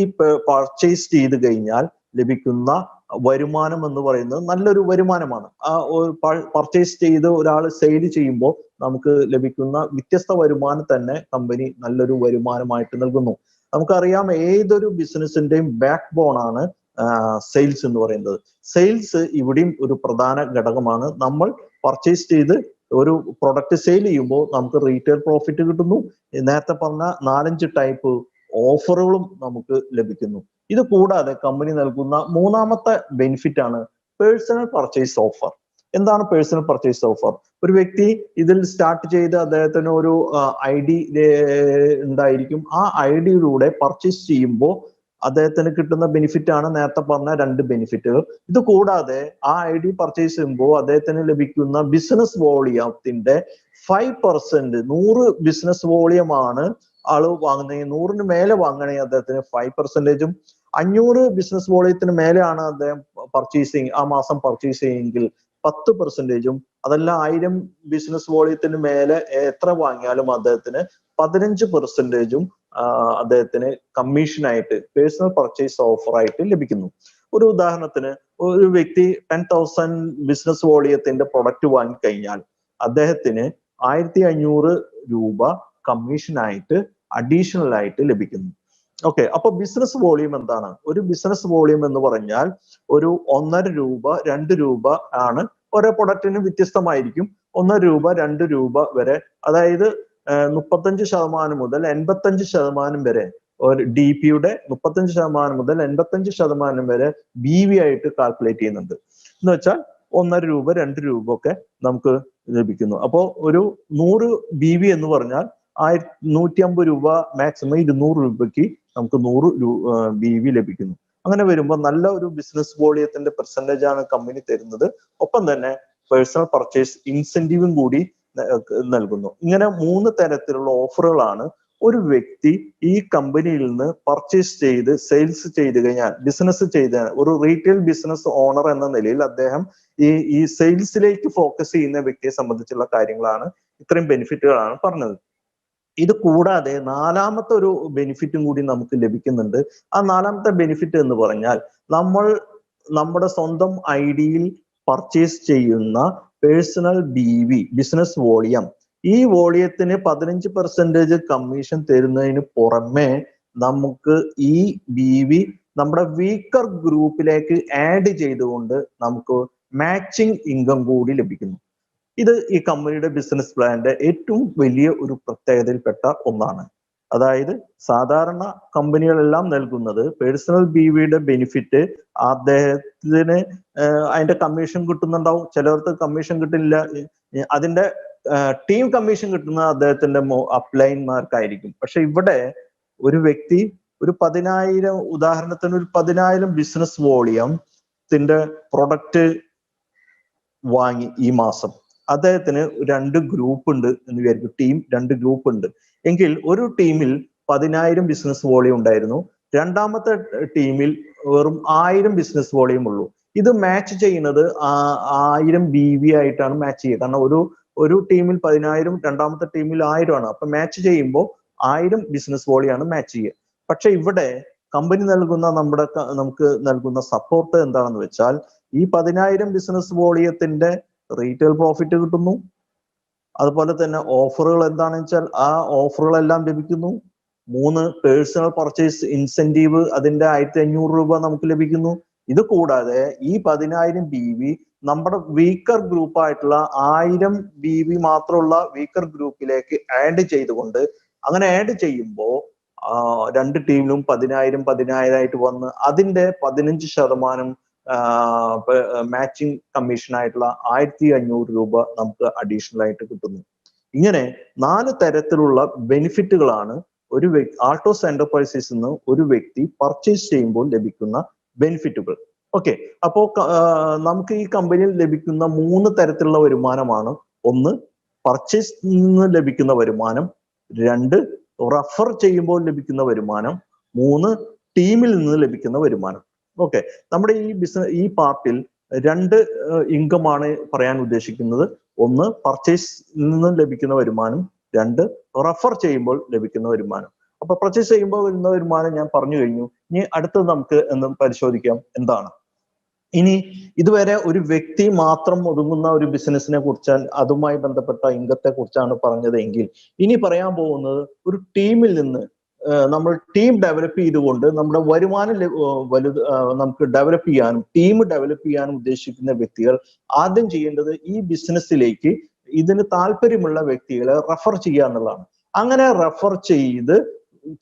പർച്ചേസ് ചെയ്ത് കഴിഞ്ഞാൽ ലഭിക്കുന്ന വരുമാനം എന്ന് പറയുന്നത് നല്ലൊരു വരുമാനമാണ്. ആ പർച്ചേസ് ചെയ്ത് ഒരാൾ സെയിൽ ചെയ്യുമ്പോൾ നമുക്ക് ലഭിക്കുന്ന വ്യത്യസ്ത വരുമാനം തന്നെ കമ്പനി നല്ലൊരു വരുമാനമായിട്ട് നൽകുന്നു. നമുക്കറിയാം, ഏതൊരു ബിസിനസിന്റെയും ബാക്ക് ബോൺ ആണ് സെയിൽസ് എന്ന് പറയുന്നത്. സെയിൽസ് ഇവിടെയും ഒരു പ്രധാന ഘടകമാണ്. നമ്മൾ പർച്ചേസ് ചെയ്ത് ഒരു പ്രൊഡക്റ്റ് സെയിൽ ചെയ്യുമ്പോൾ നമുക്ക് റീറ്റെയിൽ പ്രോഫിറ്റ് കിട്ടുന്നു. നേരത്തെ പറഞ്ഞ 4-5 ടൈപ്പ് ഓഫറുകളും നമുക്ക് ലഭിക്കുന്നു. ഇത് കൂടാതെ കമ്പനി നൽകുന്ന മൂന്നാമത്തെ ബെനിഫിറ്റ് ആണ് പേഴ്സണൽ പർച്ചേസ് ഓഫർ. എന്താണ് പേഴ്സണൽ പർച്ചേസ് ഓഫർ? ഒരു വ്യക്തി ഇതിൽ സ്റ്റാർട്ട് ചെയ്ത് അദ്ദേഹത്തിന് ഒരു ID ഉണ്ടായിരിക്കും. ആ ID-യിലൂടെ പർച്ചേസ് ചെയ്യുമ്പോൾ അദ്ദേഹത്തിന് കിട്ടുന്ന ബെനിഫിറ്റ് ആണ് നേരത്തെ പറഞ്ഞ 2 ബെനിഫിറ്റുകൾ. ഇത് കൂടാതെ ആ ID പർച്ചേസ് ചെയ്യുമ്പോൾ അദ്ദേഹത്തിന് ലഭിക്കുന്ന ബിസിനസ് വോളിയത്തിന്റെ 5%, 100 ബിസിനസ് വോളിയമാണ് ആള് വാങ്ങുന്നത്. 100-ന് മേലെ വാങ്ങണമെങ്കിൽ അദ്ദേഹത്തിന് 5%-ഉം, 500 ബിസിനസ് വോളിയത്തിന് മേലെയാണ് അദ്ദേഹം ആ മാസം പർച്ചേസ് ചെയ്യുമെങ്കിൽ 10%-ഉം, അതല്ല 1000 ബിസിനസ് വോളിയത്തിന് മേലെ എത്ര വാങ്ങിയാലും അദ്ദേഹത്തിന് 15%-ഉം അദ്ദേഹത്തിന് കമ്മീഷനായിട്ട് പേഴ്സണൽ പർച്ചേസ് ഓഫറായിട്ട് ലഭിക്കുന്നു. ഒരു ഉദാഹരണത്തിന്, ഒരു വ്യക്തി 10,000 ബിസിനസ് വോളിയത്തിന്റെ പ്രൊഡക്റ്റ് വാങ്ങിക്കഴിഞ്ഞാൽ അദ്ദേഹത്തിന് 1500 രൂപ കമ്മീഷനായിട്ട് അഡീഷണൽ ആയിട്ട് ലഭിക്കുന്നു. ഓക്കെ, അപ്പൊ ബിസിനസ് വോളിയം എന്താണ്? ഒരു ബിസിനസ് വോളിയം എന്ന് പറഞ്ഞാൽ ഒരു 1.5 രൂപ 2 രൂപ ആണ്. ഓരോ പ്രൊഡക്റ്റിനും വ്യത്യസ്തമായിരിക്കും. 1 രൂപ 2 രൂപ വരെ, അതായത് 35% മുതൽ 85% വരെ, ഒരു DPയുടെ 35% മുതൽ 85% വരെ BV ആയിട്ട് കാൽക്കുലേറ്റ് ചെയ്യുന്നുണ്ട്. എന്ന് വെച്ചാൽ 1.5 രൂപ 2 രൂപ ഒക്കെ നമുക്ക് ലഭിക്കുന്നു. അപ്പോൾ ഒരു 100 BV എന്ന് പറഞ്ഞാൽ 150 രൂപ, മാക്സിമം 200 രൂപയ്ക്ക് നമുക്ക് 100 BV ലഭിക്കുന്നു. അങ്ങനെ വരുമ്പോൾ നല്ല ഒരു ബിസിനസ് വോളിയത്തിന്റെ പെർസെന്റേജ് ആണ് കമ്പനി തരുന്നത്. ഒപ്പം തന്നെ പേഴ്സണൽ പർച്ചേസ് ഇൻസെന്റീവും കൂടി നൽകുന്നു. ഇങ്ങനെ 3 തരത്തിലുള്ള ഓഫറുകളാണ് ഒരു വ്യക്തി ഈ കമ്പനിയിൽ നിന്ന് പർച്ചേസ് ചെയ്ത് സെയിൽസ് ചെയ്ത് കഴിഞ്ഞാൽ, ബിസിനസ് ചെയ്ത ഒരു റീറ്റെയിൽ ബിസിനസ് ഓണർ എന്ന നിലയിൽ അദ്ദേഹം ഈ സെയിൽസിലേക്ക് ഫോക്കസ് ചെയ്യുന്ന വ്യക്തിയെ സംബന്ധിച്ചുള്ള കാര്യങ്ങളാണ്, ഇത്രയും ബെനിഫിറ്റുകളാണ് പറഞ്ഞത്. ഇത് കൂടാതെ 4-മത്തെ ഒരു ബെനിഫിറ്റും കൂടി നമുക്ക് ലഭിക്കുന്നുണ്ട്. ആ 4-മത്തെ ബെനിഫിറ്റ് എന്ന് പറഞ്ഞാൽ, നമ്മൾ നമ്മുടെ സ്വന്തം ID-യിൽ പർച്ചേസ് ചെയ്യുന്ന പേഴ്സണൽ BV, ബിസിനസ് വോളിയം, ഈ വോളിയത്തിന് 15% കമ്മീഷൻ തരുന്നതിന് പുറമെ നമുക്ക് ഈ BV നമ്മുടെ വീക്കർ ഗ്രൂപ്പിലേക്ക് ആഡ് ചെയ്തുകൊണ്ട് നമുക്ക് മാച്ചിങ് ഇൻകം കൂടി ലഭിക്കുന്നു. ഇത് ഈ കമ്പനിയുടെ ബിസിനസ് പ്ലാന്റെ ഏറ്റവും വലിയ ഒരു പ്രത്യേകതയിൽപ്പെട്ട ഒന്നാണ്. അതായത് സാധാരണ കമ്പനികളെല്ലാം നൽകുന്നത് പേഴ്സണൽ ബിവിയുടെ ബെനിഫിറ്റ് അദ്ദേഹത്തിന് അതിന്റെ കമ്മീഷൻ കിട്ടുന്നുണ്ടാവും, ചിലർക്ക് കമ്മീഷൻ കിട്ടില്ല, അതിന്റെ ടീം കമ്മീഷൻ കിട്ടുന്നത് അദ്ദേഹത്തിന്റെ അപ്ലൈൻമാർക്കായിരിക്കും. പക്ഷെ ഇവിടെ ഒരു വ്യക്തി ഒരു 10,000, ഉദാഹരണത്തിന് ഒരു 10,000 ബിസിനസ് വോളിയത്തിന്റെ പ്രൊഡക്റ്റ് വാങ്ങി ഈ മാസം. അദ്ദേഹത്തിന് 2 ഗ്രൂപ്പ് ഉണ്ട് എന്ന് വിചാരിക്കും, ടീം 2 ഗ്രൂപ്പ് ഉണ്ട് എങ്കിൽ ഒരു ടീമിൽ 10,000 ബിസിനസ് വോളിയം ഉണ്ടായിരുന്നു, രണ്ടാമത്തെ ടീമിൽ വെറും 1000 ബിസിനസ് വോളിയം ഉള്ളൂ. ഇത് മാച്ച് ചെയ്യുന്നത് 1000 BV ആയിട്ടാണ് മാച്ച് ചെയ്യുക. കാരണം ഒരു ടീമിൽ 10,000, രണ്ടാമത്തെ ടീമിൽ 1000 ആണ്. അപ്പൊ മാച്ച് ചെയ്യുമ്പോൾ 1000 ബിസിനസ് വോളിയാണ് മാച്ച് ചെയ്യുക. പക്ഷെ ഇവിടെ കമ്പനി നൽകുന്ന നമുക്ക് നൽകുന്ന സപ്പോർട്ട് എന്താണെന്ന് വെച്ചാൽ ഈ 10,000 ബിസിനസ് വോളിയത്തിന്റെ റീറ്റെയിൽ പ്രോഫിറ്റ് കിട്ടുന്നു, അതുപോലെ തന്നെ ഓഫറുകൾ എന്താണെന്ന് വെച്ചാൽ ആ ഓഫറുകളെല്ലാം ലഭിക്കുന്നു. 3 പേഴ്സണൽ പർച്ചേസ് ഇൻസെന്റീവ്, അതിന്റെ 1,500 രൂപ നമുക്ക് ലഭിക്കുന്നു. ഇത് കൂടാതെ ഈ 10,000 BV നമ്മുടെ വീക്കർ ഗ്രൂപ്പ് ആയിട്ടുള്ള 1000 BV മാത്രമുള്ള വീക്കർ ഗ്രൂപ്പിലേക്ക് ആഡ് ചെയ്തുകൊണ്ട്, അങ്ങനെ ആഡ് ചെയ്യുമ്പോൾ 2 ടീമിലും 10,000 ആയിട്ട് വന്ന് അതിന്റെ 15% മാച്ചിങ് കമ്മീഷൻ ആയിട്ടുള്ള 1,500 രൂപ നമുക്ക് അഡീഷണൽ ആയിട്ട് കിട്ടുന്നു. ഇങ്ങനെ 4 തരത്തിലുള്ള ബെനിഫിറ്റുകളാണ് ഒരു ആൾട്ടോസ് എന്റർപ്രൈസസിൽ നിന്ന് ഒരു വ്യക്തി പർച്ചേസ് ചെയ്യുമ്പോൾ ലഭിക്കുന്ന ബെനിഫിറ്റുകൾ. ഓക്കെ, അപ്പോ നമുക്ക് ഈ കമ്പനിയിൽ ലഭിക്കുന്ന 3 തരത്തിലുള്ള വരുമാനമാണ്. ഒന്ന്, പർച്ചേസ് നിന്ന് ലഭിക്കുന്ന വരുമാനം. 2, റഫർ ചെയ്യുമ്പോൾ ലഭിക്കുന്ന വരുമാനം. 3, ടീമിൽ നിന്ന് ലഭിക്കുന്ന വരുമാനം. ഓക്കെ, നമ്മുടെ ഈ പാർട്ടിൽ 2 ഇൻകം ആണ് പറയാൻ ഉദ്ദേശിക്കുന്നത്. ഒന്ന്, പർച്ചേസ് നിന്ന് ലഭിക്കുന്ന വരുമാനം. 2, റഫർ ചെയ്യുമ്പോൾ ലഭിക്കുന്ന വരുമാനം. അപ്പൊ പർച്ചേസ് ചെയ്യുമ്പോൾ വരുന്ന വരുമാനം ഞാൻ പറഞ്ഞു കഴിഞ്ഞു. ഇനി അടുത്തത് നമുക്ക് പരിശോധിക്കാം എന്താണ്. ഇനി ഇതുവരെ ഒരു വ്യക്തി മാത്രം ഒതുങ്ങുന്ന ഒരു ബിസിനസിനെ കുറിച്ചാൽ അതുമായി ബന്ധപ്പെട്ട ഇൻകത്തെ കുറിച്ചാണ് പറഞ്ഞതെങ്കിൽ ഇനി പറയാൻ പോകുന്നത് ഒരു ടീമിൽ നിന്ന് നമ്മൾ ടീം ഡെവലപ്പ് ചെയ്തുകൊണ്ട് നമ്മുടെ വരുമാനം നമുക്ക് ഡെവലപ്പ് ചെയ്യാനും ടീം ഡെവലപ്പ് ചെയ്യാനും ഉദ്ദേശിക്കുന്ന വ്യക്തികൾ ആദ്യം ചെയ്യേണ്ടത് ഈ ബിസിനസ്സിലേക്ക് ഇതിന് താല്പര്യമുള്ള വ്യക്തികളെ റെഫർ ചെയ്യുക എന്നുള്ളതാണ്. അങ്ങനെ റെഫർ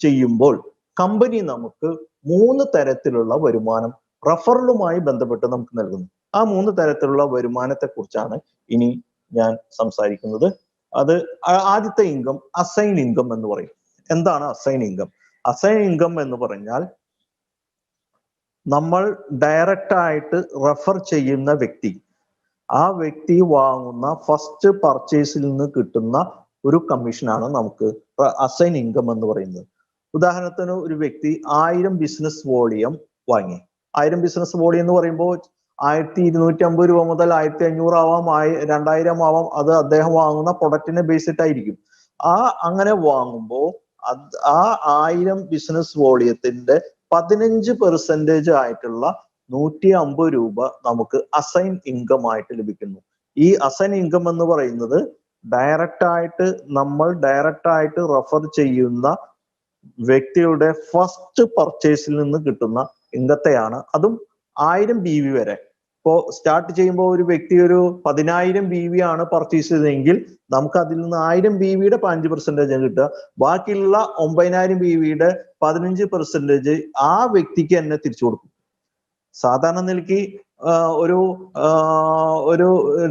ചെയ്യുമ്പോൾ കമ്പനി നമുക്ക് 3 തരത്തിലുള്ള വരുമാനം റഫറലുമായി ബന്ധപ്പെട്ട് നമുക്ക് നൽകുന്നു. ആ 3 തരത്തിലുള്ള വരുമാനത്തെ കുറിച്ചാണ് ഇനി ഞാൻ സംസാരിക്കുന്നത്. അത് ആദ്യത്തെ ഇൻകം അസൈൻ ഇൻകം എന്ന് പറയും. എന്താണ് അസൈൻ ഇൻകം? അസൈൻ ഇൻകം എന്ന് പറഞ്ഞാൽ നമ്മൾ ഡയറക്റ്റ് ആയിട്ട് റെഫർ ചെയ്യുന്ന വ്യക്തി, ആ വ്യക്തി വാങ്ങുന്ന ഫസ്റ്റ് പർച്ചേസിൽ നിന്ന് കിട്ടുന്ന ഒരു കമ്മീഷനാണ് നമുക്ക് അസൈൻ ഇൻകം എന്ന് പറയുന്നത്. ഉദാഹരണത്തിന് ഒരു വ്യക്തി 1000 ബിസിനസ് വോളിയം വാങ്ങി. 1000 ബിസിനസ് വോളിയം എന്ന് പറയുമ്പോൾ 1,250 രൂപ മുതൽ 1,500 ആവാം, 2,000 ആവാം. അത് അദ്ദേഹം വാങ്ങുന്ന പ്രൊഡക്റ്റിനെ ബേസിട്ടായിരിക്കും. അങ്ങനെ വാങ്ങുമ്പോൾ ആ 1000 ബിസിനസ് വോളിയത്തിന്റെ 15% ആയിട്ടുള്ള 150 രൂപ നമുക്ക് അസൈൻ ഇൻകം ആയിട്ട് ലഭിക്കുന്നു. ഈ അസൈൻ ഇൻകം എന്ന് പറയുന്നത് ഡയറക്റ്റ് ആയിട്ട് റെഫർ ചെയ്യുന്ന വ്യക്തിയുടെ ഫസ്റ്റ് പർച്ചേസിൽ നിന്ന് കിട്ടുന്ന ഇൻകത്തെയാണ്. അതും 1000 BV വരെ. ഇപ്പോ സ്റ്റാർട്ട് ചെയ്യുമ്പോൾ ഒരു വ്യക്തി ഒരു 10,000 BV ആണ് പർച്ചേസ് ചെയ്തതെങ്കിൽ നമുക്ക് അതിൽ നിന്ന് 1000 BVയുടെ 15% കിട്ടുക. ബാക്കിയുള്ള 9,000 BVയുടെ 15% ആ വ്യക്തിക്ക് തന്നെ തിരിച്ചു കൊടുക്കും. സാധാരണ നിലയ്ക്ക് ഒരു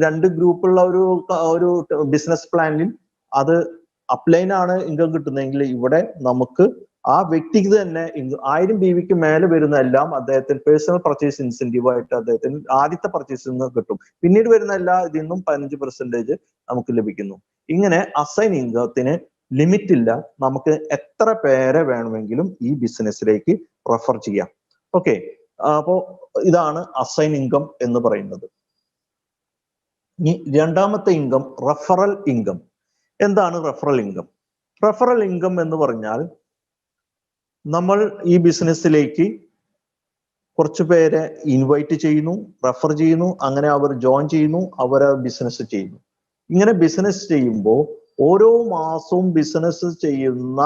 2 ഗ്രൂപ്പുള്ള ഒരു ബിസിനസ് പ്ലാനിൽ അത് അപ്ലൈൻ ആണ് ഇൻകം കിട്ടുന്നതെങ്കിൽ ഇവിടെ നമുക്ക് ആ വ്യക്തിക്ക് തന്നെ 1000 BVക്ക് മേലെ വരുന്ന എല്ലാം അദ്ദേഹത്തിന് പേഴ്സണൽ പർച്ചേസ് ഇൻസെന്റീവ് ആയിട്ട് അദ്ദേഹത്തിന് ആദ്യത്തെ പർച്ചേസിൽ നിന്ന് കിട്ടും. പിന്നീട് വരുന്ന എല്ലാ ഇതിൽ നിന്നും 15% നമുക്ക് ലഭിക്കുന്നു. ഇങ്ങനെ അസൈൻ ഇൻകത്തിന് ലിമിറ്റ് ഇല്ല. നമുക്ക് എത്ര പേരെ വേണമെങ്കിലും ഈ ബിസിനസ്സിലേക്ക് റെഫർ ചെയ്യാം. ഓക്കെ, അപ്പോ ഇതാണ് അസൈൻ ഇൻകം എന്ന് പറയുന്നത്. ഇനി രണ്ടാമത്തെ ഇൻകം റെഫറൽ ഇൻകം. എന്താണ് റെഫറൽ ഇൻകം? റെഫറൽ ഇൻകം എന്ന് പറഞ്ഞാൽ നമ്മൾ ഈ ബിസിനസ്സിലേക്ക് കുറച്ചു പേരെ ഇൻവൈറ്റ് ചെയ്യുന്നു, റെഫർ ചെയ്യുന്നു, അങ്ങനെ അവർ ജോയിൻ ചെയ്യുന്നു, അവർ ബിസിനസ് ചെയ്യുന്നു. ഇങ്ങനെ ബിസിനസ് ചെയ്യുമ്പോൾ ഓരോ മാസവും ബിസിനസ് ചെയ്യുന്ന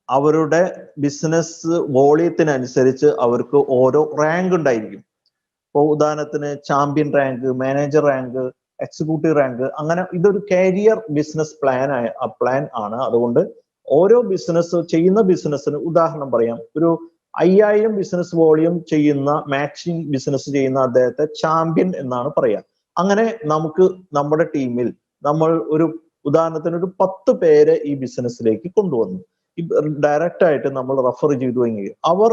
അവരുടെ ബിസിനസ് വോളിയത്തിനനുസരിച്ച് അവർക്ക് ഓരോ റാങ്ക് ഉണ്ടായിരിക്കും. ഇപ്പോൾ ഉദാഹരണത്തിന് champion rank, manager rank, executive rank, അങ്ങനെ ഇതൊരു കരിയർ ബിസിനസ് പ്ലാൻ ആണ്. അതുകൊണ്ട് ഓരോ ബിസിനസ് ചെയ്യുന്ന ബിസിനസ്സിന് ഉദാഹരണം പറയാം, ഒരു 5000 ബിസിനസ് വോളിയം ചെയ്യുന്ന മാച്ചിങ് ബിസിനസ് ചെയ്യുന്ന അദ്ദേഹത്തെ ചാമ്പ്യൻ എന്നാണ് പറയാ. അങ്ങനെ നമുക്ക് നമ്മുടെ ടീമിൽ നമ്മൾ ഒരു ഉദാഹരണത്തിന് ഒരു 10 പേരെ ഈ ബിസിനസ്സിലേക്ക് കൊണ്ടുവന്നു. ഡയറക്റ്റ് ആയിട്ട് നമ്മൾ റെഫർ ചെയ്തുവെങ്കിൽ അവർ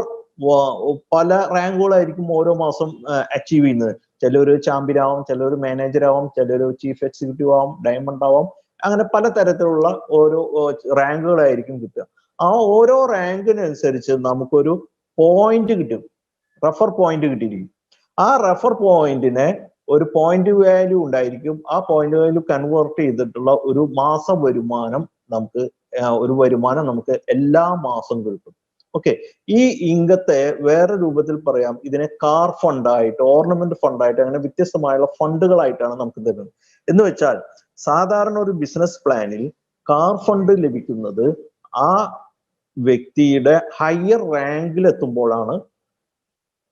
പല റാങ്കുകളായിരിക്കും ഓരോ മാസം അച്ചീവ് ചെയ്യുന്നത്. ചിലർ ചാമ്പ്യൻ ആവാം, ചിലർ മാനേജർ ആവാം, ചിലർ ചീഫ് എക്സിക്യൂട്ടീവ് ആവാം, ഡയമണ്ട് ആവാം, അങ്ങനെ പല തരത്തിലുള്ള ഓരോ റാങ്കുകളായിരിക്കും കിട്ടുക. ആ ഓരോ റാങ്കിനനുസരിച്ച് നമുക്കൊരു പോയിന്റ് കിട്ടും, റെഫർ പോയിന്റ് കിട്ടിയിരിക്കും. ആ റെഫർ പോയിന്റിനെ ഒരു പോയിന്റ് വാല്യൂ ഉണ്ടായിരിക്കും. ആ പോയിന്റ് വാല്യൂ കൺവേർട്ട് ചെയ്തിട്ടുള്ള ഒരു മാസ വരുമാനം നമുക്ക് എല്ലാ മാസം കിട്ടും. ഓക്കെ, ഈ ഇംഗത്തെ വേറെ രൂപത്തിൽ പറയാം, ഇതിനെ കാർ ഫണ്ടായിട്ട്, ഓർണമെന്റ് ഫണ്ടായിട്ട്, അങ്ങനെ വ്യത്യസ്തമായുള്ള ഫണ്ടുകളായിട്ടാണ് നമുക്ക് തരുന്നത്. എന്ന് വെച്ചാൽ സാധാരണ ഒരു ബിസിനസ് പ്ലാനിൽ കാർ ഫണ്ട് ലഭിക്കുന്നത് ആ വ്യക്തിയുടെ ഹയർ റാങ്കിൽ എത്തുമ്പോഴാണ്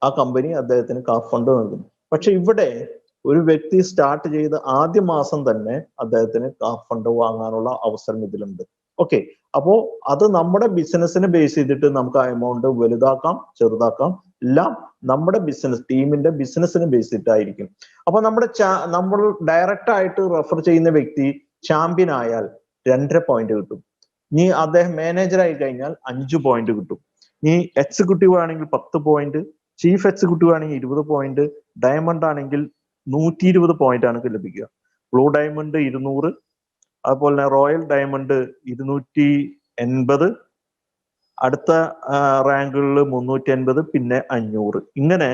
ആ കമ്പനി അദ്ദേഹത്തിന് കാർ ഫണ്ട് നൽകുന്നത്. പക്ഷെ ഇവിടെ ഒരു വ്യക്തി സ്റ്റാർട്ട് ചെയ്ത് ആദ്യ മാസം തന്നെ അദ്ദേഹത്തിന് കാർ ഫണ്ട് വാങ്ങാനുള്ള അവസരം ഇതിലുണ്ട്. ഓക്കെ, അപ്പോ അത് നമ്മുടെ ബിസിനസിനെ ബേസ് ചെയ്തിട്ട് നമുക്ക് ആ എമൗണ്ട് വലുതാക്കാം, ചെറുതാക്കാം, എല്ലാം നമ്മുടെ ബിസിനസ് ടീമിന്റെ ബിസിനസിനെ ബേസ് ചെയ്തിട്ടായിരിക്കും. അപ്പൊ നമ്മൾ ഡയറക്റ്റ് ആയിട്ട് റെഫർ ചെയ്യുന്ന വ്യക്തി ചാമ്പ്യൻ ആയാൽ 2.5 പോയിന്റ് കിട്ടും. ഇനി അദ്ദേഹം മാനേജർ ആയി കഴിഞ്ഞാൽ 5 പോയിന്റ് കിട്ടും. ഇനി എക്സിക്യൂട്ടീവ് ആണെങ്കിൽ 10 പോയിന്റ്, ചീഫ് എക്സിക്യൂട്ടീവ് ആണെങ്കിൽ 20 പോയിന്റ്, ഡയമണ്ട് ആണെങ്കിൽ 120 പോയിന്റ് ആണ് ലഭിക്കുക. ബ്ലൂ ഡയമണ്ട് 200, അതുപോലെ തന്നെ റോയൽ ഡയമണ്ട് 280, അടുത്ത റാങ്കുകളിൽ 350, പിന്നെ 500. ഇങ്ങനെ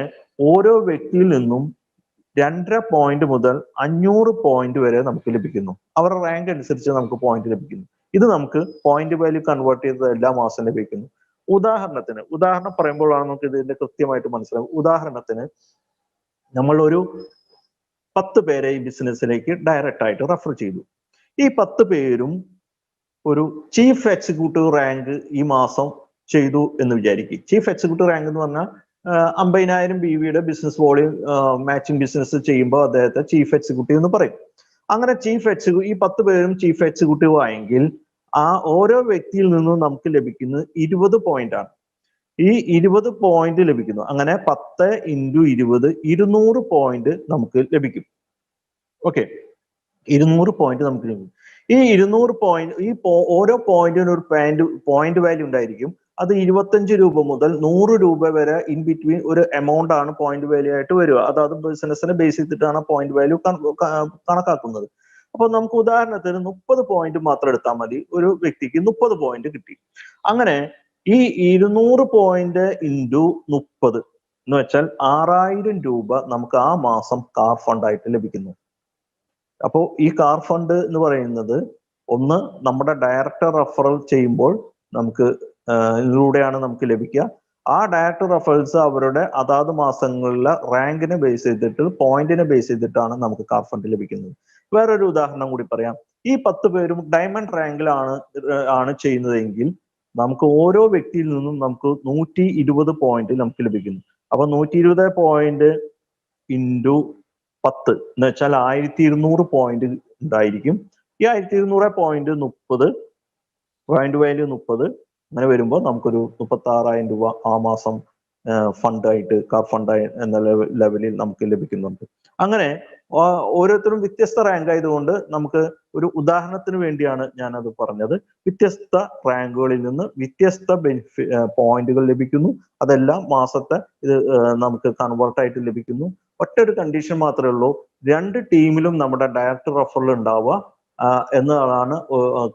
ഓരോ വ്യക്തിയിൽ നിന്നും 2.5 പോയിന്റ് മുതൽ 500 പോയിന്റ് വരെ നമുക്ക് ലഭിക്കുന്നു. അവരുടെ റാങ്ക് അനുസരിച്ച് നമുക്ക് പോയിന്റ് ലഭിക്കുന്നു. ഇത് നമുക്ക് പോയിന്റ് വാല്യൂ കൺവേർട്ട് ചെയ്ത് എല്ലാ മാസം ലഭിക്കുന്നു. ഉദാഹരണം പറയുമ്പോഴാണ് നമുക്ക് ഇതിന്റെ കൃത്യമായിട്ട് മനസ്സിലാവും. ഉദാഹരണത്തിന് നമ്മൾ ഒരു 10 പേരെ ഈ ബിസിനസ്സിലേക്ക് ഡയറക്റ്റ് ആയിട്ട് റെഫർ ചെയ്തു. ഈ 10 പേരും ഒരു ചീഫ് എക്സിക്യൂട്ടീവ് റാങ്ക് ഈ മാസം ചെയ്തു എന്ന് വിചാരിക്കും. ചീഫ് എക്സിക്യൂട്ടീവ് റാങ്ക് എന്ന് പറഞ്ഞാൽ 50,000 BVയുടെ ബിസിനസ് വോളിയം മാച്ചിങ് ബിസിനസ് ചെയ്യുമ്പോൾ അദ്ദേഹത്തെ ചീഫ് എക്സിക്യൂട്ടീവ് എന്ന് പറയും. അങ്ങനെ ഈ 10 പേരും ചീഫ് എക്സിക്യൂട്ടീവ് ആയെങ്കിൽ ആ ഓരോ വ്യക്തിയിൽ നിന്നും നമുക്ക് ലഭിക്കുന്നത് 20 പോയിന്റ് ആണ്. ഈ 20 പോയിന്റ് ലഭിക്കുന്നു. അങ്ങനെ 10 × 20 200 പോയിന്റ് നമുക്ക് ലഭിക്കും. ഓക്കെ, 200 പോയിന്റ് നമുക്ക് ലഭിക്കും. ഈ 200 പോയിന്റ്, ഓരോ പോയിന്റിനും ഒരു പോയിന്റ് വാല്യൂ ഉണ്ടായിരിക്കും. അത് 25 രൂപ മുതൽ 100 രൂപ വരെ ഇൻ ബിറ്റ്വീൻ ഒരു എമൗണ്ട് ആണ് പോയിന്റ് വാല്യൂ ആയിട്ട് വരിക. അതായത് ബിസിനസിനെ ബേസ് ചെയ്തിട്ടാണ് പോയിന്റ് വാല്യൂ കണക്കാക്കുന്നത്. അപ്പൊ നമുക്ക് ഉദാഹരണത്തിന് 30 പോയിന്റ് മാത്രം എടുത്താൽ മതി. ഒരു വ്യക്തിക്ക് 30 പോയിന്റ് കിട്ടി. അങ്ങനെ ഈ 200 പോയിന്റ് × 30 എന്ന് വെച്ചാൽ 6000 രൂപ നമുക്ക് ആ മാസം കാർ ഫണ്ട് ആയിട്ട് ലഭിക്കുന്നു. അപ്പോൾ ഈ കാർ ഫണ്ട് എന്ന് പറയുന്നത് ഒന്ന് നമ്മുടെ ഡയറക്റ്റ് റെഫറൽ ചെയ്യുമ്പോൾ ഇതിലൂടെയാണ് നമുക്ക് ലഭിക്കുക. ആ ഡയറക്റ്റ് റെഫറൽസ് അവരുടെ അതാത് മാസങ്ങളിലെ റാങ്കിനെ ബേസ് ചെയ്തിട്ട്, പോയിന്റിനെ ബേസ് ചെയ്തിട്ടാണ് നമുക്ക് കാർ ഫണ്ട് ലഭിക്കുന്നത്. വേറൊരു ഉദാഹരണം കൂടി പറയാം. ഈ 10 പേരും ഡയമണ്ട് റാങ്കിലാണ് ചെയ്യുന്നതെങ്കിൽ നമുക്ക് ഓരോ വ്യക്തിയിൽ നിന്നും നമുക്ക് 120 പോയിന്റ് നമുക്ക് ലഭിക്കുന്നു. അപ്പൊ 120 പോയിന്റ് × 10 എന്ന് വെച്ചാൽ 1200 പോയിന്റ് ഉണ്ടായിരിക്കും. ഈ 1200 പോയിന്റ് 30 പോയിന്റ് വാല്യൂ 30, അങ്ങനെ വരുമ്പോൾ നമുക്കൊരു 36,000 രൂപ ആ മാസം ഫണ്ടായിട്ട്, കാർ ഫണ്ടായി എന്ന ലെവലിൽ നമുക്ക് ലഭിക്കുന്നുണ്ട്. അങ്ങനെ ഓരോരുത്തരും വ്യത്യസ്ത റാങ്ക് ആയതുകൊണ്ട് നമുക്ക് ഒരു ഉദാഹരണത്തിന് വേണ്ടിയാണ് ഞാനത് പറഞ്ഞത്. വ്യത്യസ്ത റാങ്കുകളിൽ നിന്ന് വ്യത്യസ്ത പോയിന്റുകൾ ലഭിക്കുന്നു. അതെല്ലാം മാസത്തെ ഇത് നമുക്ക് കൺവേർട്ടായിട്ട് ലഭിക്കുന്നു. ഒറ്റൊരു കണ്ടീഷൻ മാത്രമേ ഉള്ളൂ, 2 ടീമിലും നമ്മുടെ ഡയറക്റ്റ് റെഫറൽ ഉണ്ടാവുക എന്നതാണ്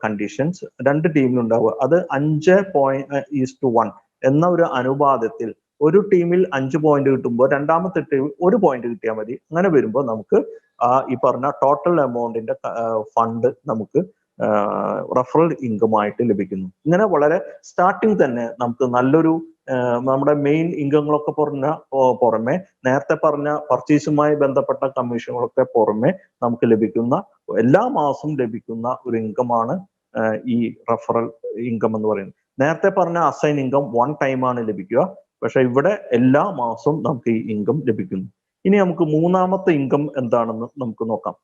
കണ്ടീഷൻസ്. 2 ടീമിലും ഉണ്ടാവുക. അത് 5:1 എന്ന ഒരു അനുപാതത്തിൽ ഒരു ടീമിൽ 5 പോയിന്റ് കിട്ടുമ്പോൾ രണ്ടാമത്തെ ടീമിൽ 1 പോയിന്റ് കിട്ടിയാൽ മതി. അങ്ങനെ വരുമ്പോൾ നമുക്ക് ഈ പറഞ്ഞ ടോട്ടൽ എമൗണ്ടിന്റെ ഫണ്ട് നമുക്ക് റെഫറൽ ഇൻകം ആയിട്ട് ലഭിക്കുന്നു. ഇങ്ങനെ വളരെ സ്റ്റാർട്ടിങ് തന്നെ നമുക്ക് നല്ലൊരു നമ്മുടെ മെയിൻ ഇൻകങ്ങളൊക്കെ പുറമെ നേരത്തെ പറഞ്ഞ പർച്ചേസുമായി ബന്ധപ്പെട്ട കമ്മീഷനുകളൊക്കെ പുറമെ നമുക്ക് ലഭിക്കുന്ന, എല്ലാ മാസവും ലഭിക്കുന്ന ഒരു ഇൻകമാണ് ഈ റെഫറൽ ഇൻകം എന്ന് പറയുന്നത്. നേരത്തെ പറഞ്ഞ അസൈൻ ഇൻകം 1 ടൈം ആണ് ലഭിക്കുക. പക്ഷെ ഇവിടെ എല്ലാ മാസവും നമുക്ക് ഈ ഇൻകം ലഭിക്കുന്നു. ഇനി നമുക്ക് മൂന്നാമത്തെ ഇൻകം എന്താണെന്ന് നമുക്ക് നോക്കാം.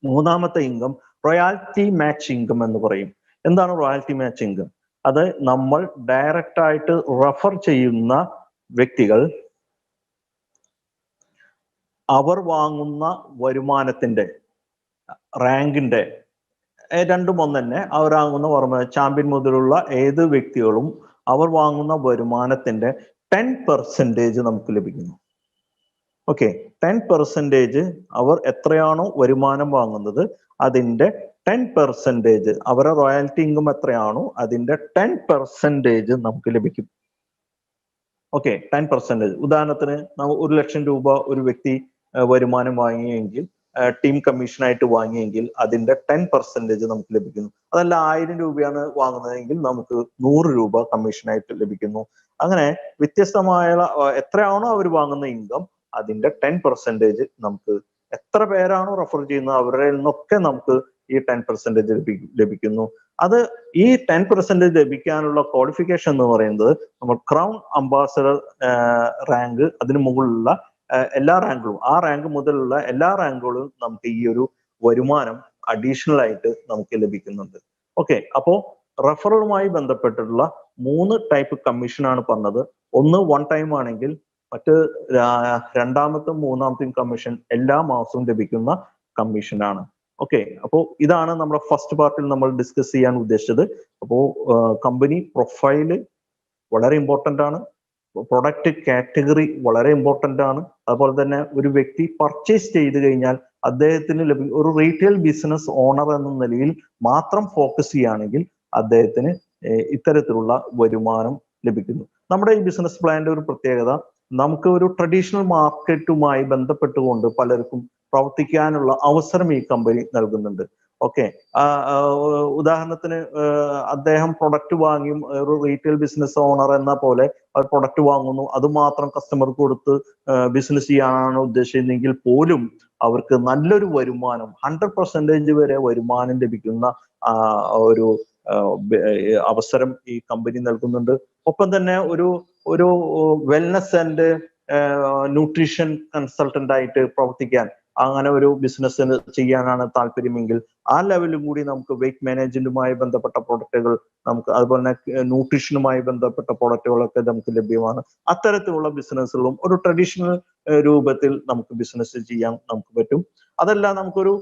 മൂന്നാമത്തെ ഇൻകം റോയാലിറ്റി മാച്ച് ഇൻകം എന്ന് പറയും. എന്താണ് റോയൽറ്റി മാച്ചിങ്? അത് നമ്മൾ ഡയറക്റ്റ് ആയിട്ട് റെഫർ ചെയ്യുന്ന വ്യക്തികൾ അവർ വാങ്ങുന്ന വരുമാനത്തിന്റെ റാങ്കിന്റെ രണ്ടും ഒന്ന് തന്നെ. അവർ വാങ്ങുന്ന ചാമ്പ്യൻ മുതലുള്ള ഏത് വ്യക്തികളും അവർ വാങ്ങുന്ന വരുമാനത്തിന്റെ 10% നമുക്ക് ലഭിക്കുന്നു. ഓക്കെ, 10% അവർ എത്രയാണോ വരുമാനം വാങ്ങുന്നത് അതിന്റെ 10% അവരുടെ റോയൽറ്റി ഇൻകം എത്രയാണോ അതിന്റെ 10% നമുക്ക് ലഭിക്കും. ഓക്കെ, 10%. ഉദാഹരണത്തിന് 1 ലക്ഷം രൂപ ഒരു വ്യക്തി വരുമാനം വാങ്ങിയെങ്കിൽ, ടീം കമ്മീഷനായിട്ട് വാങ്ങിയെങ്കിൽ അതിന്റെ 10% നമുക്ക് ലഭിക്കുന്നു. അതല്ല 1000 രൂപയാണ് വാങ്ങുന്നതെങ്കിൽ നമുക്ക് 100 രൂപ കമ്മീഷനായിട്ട് ലഭിക്കുന്നു. അങ്ങനെ വ്യത്യസ്തമായ എത്രയാണോ അവർ വാങ്ങുന്ന ഇൻകം അതിന്റെ 10% നമുക്ക്, എത്ര പേരാണോ റെഫർ ചെയ്യുന്നത് അവരുടെ നിന്നൊക്കെ നമുക്ക് ഈ 10% ലഭിക്കുന്നു. അത് ഈ 10% ലഭിക്കാനുള്ള ക്വാളിഫിക്കേഷൻ എന്ന് പറയുന്നത് നമ്മൾ ക്രൗൺ അംബാസഡർ റാങ്ക്, അതിന് മുകളിലുള്ള എല്ലാ റാങ്കുകളും, ആ റാങ്ക് മുതലുള്ള എല്ലാ റാങ്കുകളും നമുക്ക് ഈ ഒരു വരുമാനം അഡീഷണൽ ആയിട്ട് നമുക്ക് ലഭിക്കുന്നുണ്ട്. ഓക്കെ, അപ്പോ റെഫറലുമായി ബന്ധപ്പെട്ടിട്ടുള്ള 3 ടൈപ്പ് കമ്മീഷനാണ് പറഞ്ഞത്. ഒന്ന് വൺ ടൈം ആണെങ്കിൽ, മറ്റ് രണ്ടാമത്തെ മൂന്നാമത്തെയും കമ്മീഷൻ എല്ലാ മാസവും ലഭിക്കുന്ന കമ്മീഷനാണ്. ഓക്കെ, അപ്പോൾ ഇതാണ് നമ്മുടെ ഫസ്റ്റ് പാർട്ടിൽ നമ്മൾ ഡിസ്കസ് ചെയ്യാൻ ഉദ്ദേശിച്ചത്. അപ്പോൾ കമ്പനി പ്രൊഫൈല് വളരെ ഇമ്പോർട്ടൻ്റ് ആണ്, പ്രൊഡക്റ്റ് കാറ്റഗറി വളരെ ഇമ്പോർട്ടൻ്റ് ആണ്. അതുപോലെ തന്നെ ഒരു വ്യക്തി പർച്ചേസ് ചെയ്ത് കഴിഞ്ഞാൽ അദ്ദേഹത്തിന് ഒരു റീറ്റെയിൽ ബിസിനസ് ഓണർ എന്ന നിലയിൽ മാത്രം ഫോക്കസ് ചെയ്യുകയാണെങ്കിൽ അദ്ദേഹത്തിന് ഇത്തരത്തിലുള്ള വരുമാനം ലഭിക്കുന്നു. നമ്മുടെ ഈ ബിസിനസ് പ്ലാനിന്റെ ഒരു പ്രത്യേകത, നമുക്ക് ഒരു ട്രഡീഷണൽ മാർക്കറ്റുമായി ബന്ധപ്പെട്ടുകൊണ്ട് പലർക്കും പ്രവർത്തിക്കാനുള്ള അവസരം ഈ കമ്പനി നൽകുന്നുണ്ട്. ഓക്കെ, ഉദാഹരണത്തിന് അദ്ദേഹം പ്രൊഡക്റ്റ് വാങ്ങിയും ഒരു റീറ്റെയിൽ ബിസിനസ് ഓണർ എന്ന പോലെ പ്രൊഡക്റ്റ് വാങ്ങുന്നു, അത് മാത്രം കസ്റ്റമർക്ക് കൊടുത്ത് ബിസിനസ് ചെയ്യാനാണ് ഉദ്ദേശിക്കുന്നതെങ്കിൽ പോലും അവർക്ക് നല്ലൊരു വരുമാനം, 100% വരെ വരുമാനം ലഭിക്കുന്ന ഒരു അവസരം ഈ കമ്പനി നൽകുന്നുണ്ട്. ഒപ്പം തന്നെ ഒരു വെൽനസ് ആൻഡ് ന്യൂട്രീഷൻ കൺസൾട്ടന്റ് ആയിട്ട് പ്രവർത്തിക്കാൻ, അങ്ങനെ ഒരു ബിസിനസ് ചെയ്യാനാണ് താല്പര്യമെങ്കിൽ ആ ലെവലിലും കൂടി നമുക്ക് വെയിറ്റ് മാനേജ്മെന്റുമായി ബന്ധപ്പെട്ട പ്രൊഡക്റ്റുകൾ നമുക്ക്, അതുപോലെ തന്നെ ന്യൂട്രീഷനുമായി ബന്ധപ്പെട്ട പ്രൊഡക്റ്റുകളൊക്കെ നമുക്ക് ലഭ്യമാണ്. അത്തരത്തിലുള്ള ബിസിനസ്സുകളും ഒരു ട്രഡീഷണൽ രൂപത്തിൽ നമുക്ക് ബിസിനസ് ചെയ്യാൻ നമുക്ക് പറ്റും. അതല്ല, നമുക്കൊരു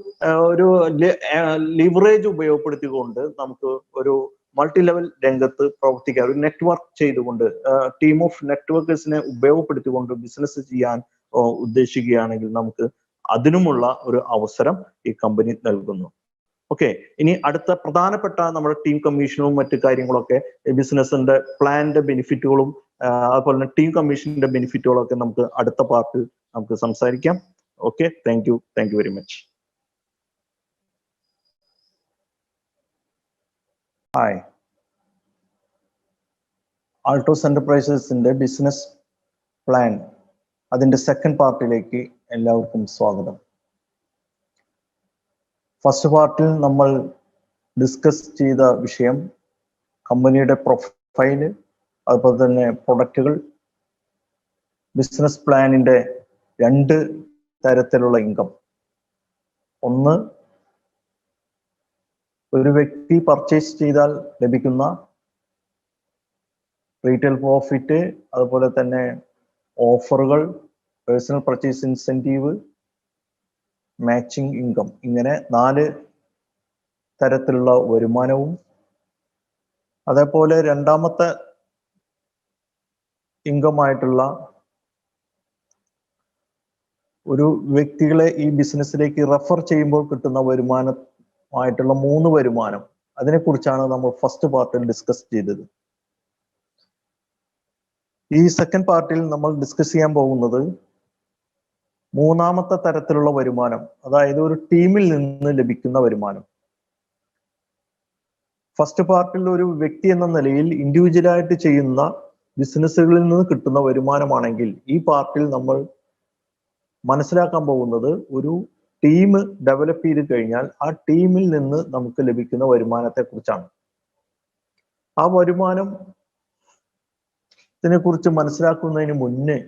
ലിവറേജ് ഉപയോഗപ്പെടുത്തിക്കൊണ്ട് നമുക്ക് ഒരു മൾട്ടി ലെവൽ രംഗത്ത് പ്രവർത്തിക്കാൻ, ഒരു നെറ്റ്വർക്ക് ചെയ്തുകൊണ്ട്, ടീം ഓഫ് നെറ്റ്വർക്കേഴ്സിനെ ഉപയോഗപ്പെടുത്തിക്കൊണ്ട് ബിസിനസ് ചെയ്യാൻ ഉദ്ദേശിക്കുകയാണെങ്കിൽ നമുക്ക് അതിനുമുള്ള ഒരു അവസരം ഈ കമ്പനി നൽകുന്നു. ഓക്കെ, ഇനി അടുത്ത പ്രധാനപ്പെട്ട നമ്മുടെ ടീം കമ്മീഷനും മറ്റു കാര്യങ്ങളൊക്കെ, ബിസിനസിന്റെ പ്ലാനിന്റെ ബെനിഫിറ്റുകളും അതുപോലെ തന്നെ ടീം കമ്മീഷന്റെ ബെനിഫിറ്റുകളും ഒക്കെ നമുക്ക് അടുത്ത പാർട്ടിൽ നമുക്ക് സംസാരിക്കാം. Okay, thank you very much. Hi, Altos എന്റർപ്രൈസസിന്റെ ബിസിനസ് പ്ലാൻ അതിന്റെ സെക്കൻഡ് പാർട്ടിലേക്ക് എല്ലാവർക്കും സ്വാഗതം. ഫസ്റ്റ് പാർട്ടിൽ നമ്മൾ ഡിസ്കസ് ചെയ്ത വിഷയം കമ്പനിയുടെ പ്രൊഫൈല്, അതുപോലെ തന്നെ പ്രൊഡക്റ്റുകൾ, ബിസിനസ് പ്ലാനിന്റെ 2 തരത്തിലുള്ള ഇൻകം. ഒന്ന്, ഒരു വ്യക്തി പർച്ചേസ് ചെയ്താൽ ലഭിക്കുന്ന റീറ്റെയിൽ പ്രോഫിറ്റ്, അതുപോലെ തന്നെ ഓഫറുകൾ, personal purchase incentive, matching income, ഇങ്ങനെ 4 തരത്തിലുള്ള വരുമാനവും. അതേപോലെ രണ്ടാമത്തെ ഇൻകം ആയിട്ടുള്ള ഒരു വ്യക്തികളെ ഈ ബിസിനസ്സിലേക്ക് റെഫർ ചെയ്യുമ്പോൾ കിട്ടുന്ന വരുമാനമായിട്ടുള്ള 3 വരുമാനം, അതിനെക്കുറിച്ചാണ് നമ്മൾ ഫസ്റ്റ് പാർട്ടിൽ ഡിസ്കസ് ചെയ്തത്. ഈ സെക്കൻഡ് പാർട്ടിൽ നമ്മൾ ഡിസ്കസ് ചെയ്യാൻ പോകുന്നത് മൂന്നാമത്തെ തരത്തിലുള്ള വരുമാനം, അതായത് ഒരു ടീമിൽ നിന്ന് ലഭിക്കുന്ന വരുമാനം. ഫസ്റ്റ് പാർട്ടിൽ ഒരു വ്യക്തി എന്ന നിലയിൽ ഇൻഡിവിജ്വലായിട്ട് ചെയ്യുന്ന ബിസിനസ്സുകളിൽ നിന്ന് കിട്ടുന്ന വരുമാനമാണെങ്കിൽ, ഈ പാർട്ടിൽ നമ്മൾ മനസ്സിലാക്കാൻ പോകുന്നത് ഒരു ടീം ഡെവലപ്പ് ചെയ്ത് കഴിഞ്ഞാൽ ആ ടീമിൽ നിന്ന് നമുക്ക് ലഭിക്കുന്ന വരുമാനത്തെ കുറിച്ചാണ്. ആ വരുമാനത്തിനെ കുറിച്ച് മനസ്സിലാക്കുന്നതിന് മുന്നേ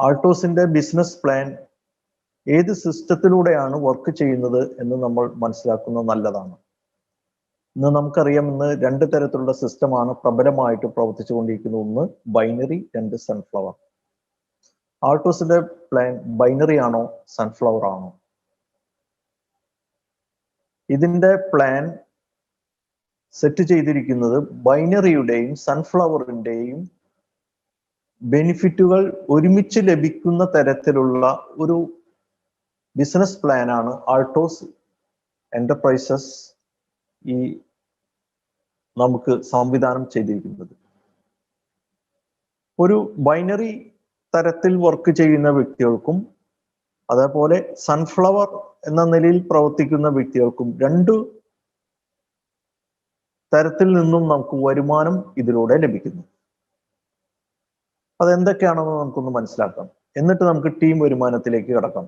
ആൾട്ടോസിന്റെ ബിസിനസ് പ്ലാൻ ഏത് സിസ്റ്റത്തിലൂടെയാണ് വർക്ക് ചെയ്യുന്നത് എന്ന് നമ്മൾ മനസ്സിലാക്കുന്നത് നല്ലതാണ്. ഇന്ന് നമുക്കറിയാം, ഇന്ന് രണ്ട് തരത്തിലുള്ള സിസ്റ്റമാണ് പ്രബലമായിട്ട് പ്രവർത്തിച്ചുകൊണ്ടിരിക്കുന്നത്. ഒന്ന് ബൈനറി, രണ്ട് സൺഫ്ലവർ. ആൾട്ടോസിന്റെ പ്ലാൻ ബൈനറി ആണോ സൺഫ്ലവർ ആണോ? ഇതിന്റെ പ്ലാൻ സെറ്റ് ചെയ്തിരിക്കുന്നത് ബൈനറിയുടെയും സൺഫ്ലവറിന്റെയും ബെനിഫിറ്റുകൾ ഒരുമിച്ച് ലഭിക്കുന്ന തരത്തിലുള്ള ഒരു ബിസിനസ് പ്ലാനാണ് ആൾട്ടോസ് എന്റർപ്രൈസസ് ഈ നമുക്ക് സംവിധാനം ചെയ്തിരിക്കുന്നത്. ഒരു ബൈനറി തരത്തിൽ വർക്ക് ചെയ്യുന്ന വ്യക്തികൾക്കും അതേപോലെ സൺഫ്ലവർ എന്ന നിലയിൽ പ്രവർത്തിക്കുന്ന വ്യക്തികൾക്കും രണ്ടു തരത്തിൽ നിന്നും നമുക്ക് വരുമാനം ഇതിലൂടെ ലഭിക്കുന്നു. അതെന്തൊക്കെയാണെന്ന് നമുക്കൊന്ന് മനസ്സിലാക്കാം. എന്നിട്ട് നമുക്ക് ടീം വരുമാനത്തിലേക്ക് കടക്കാം.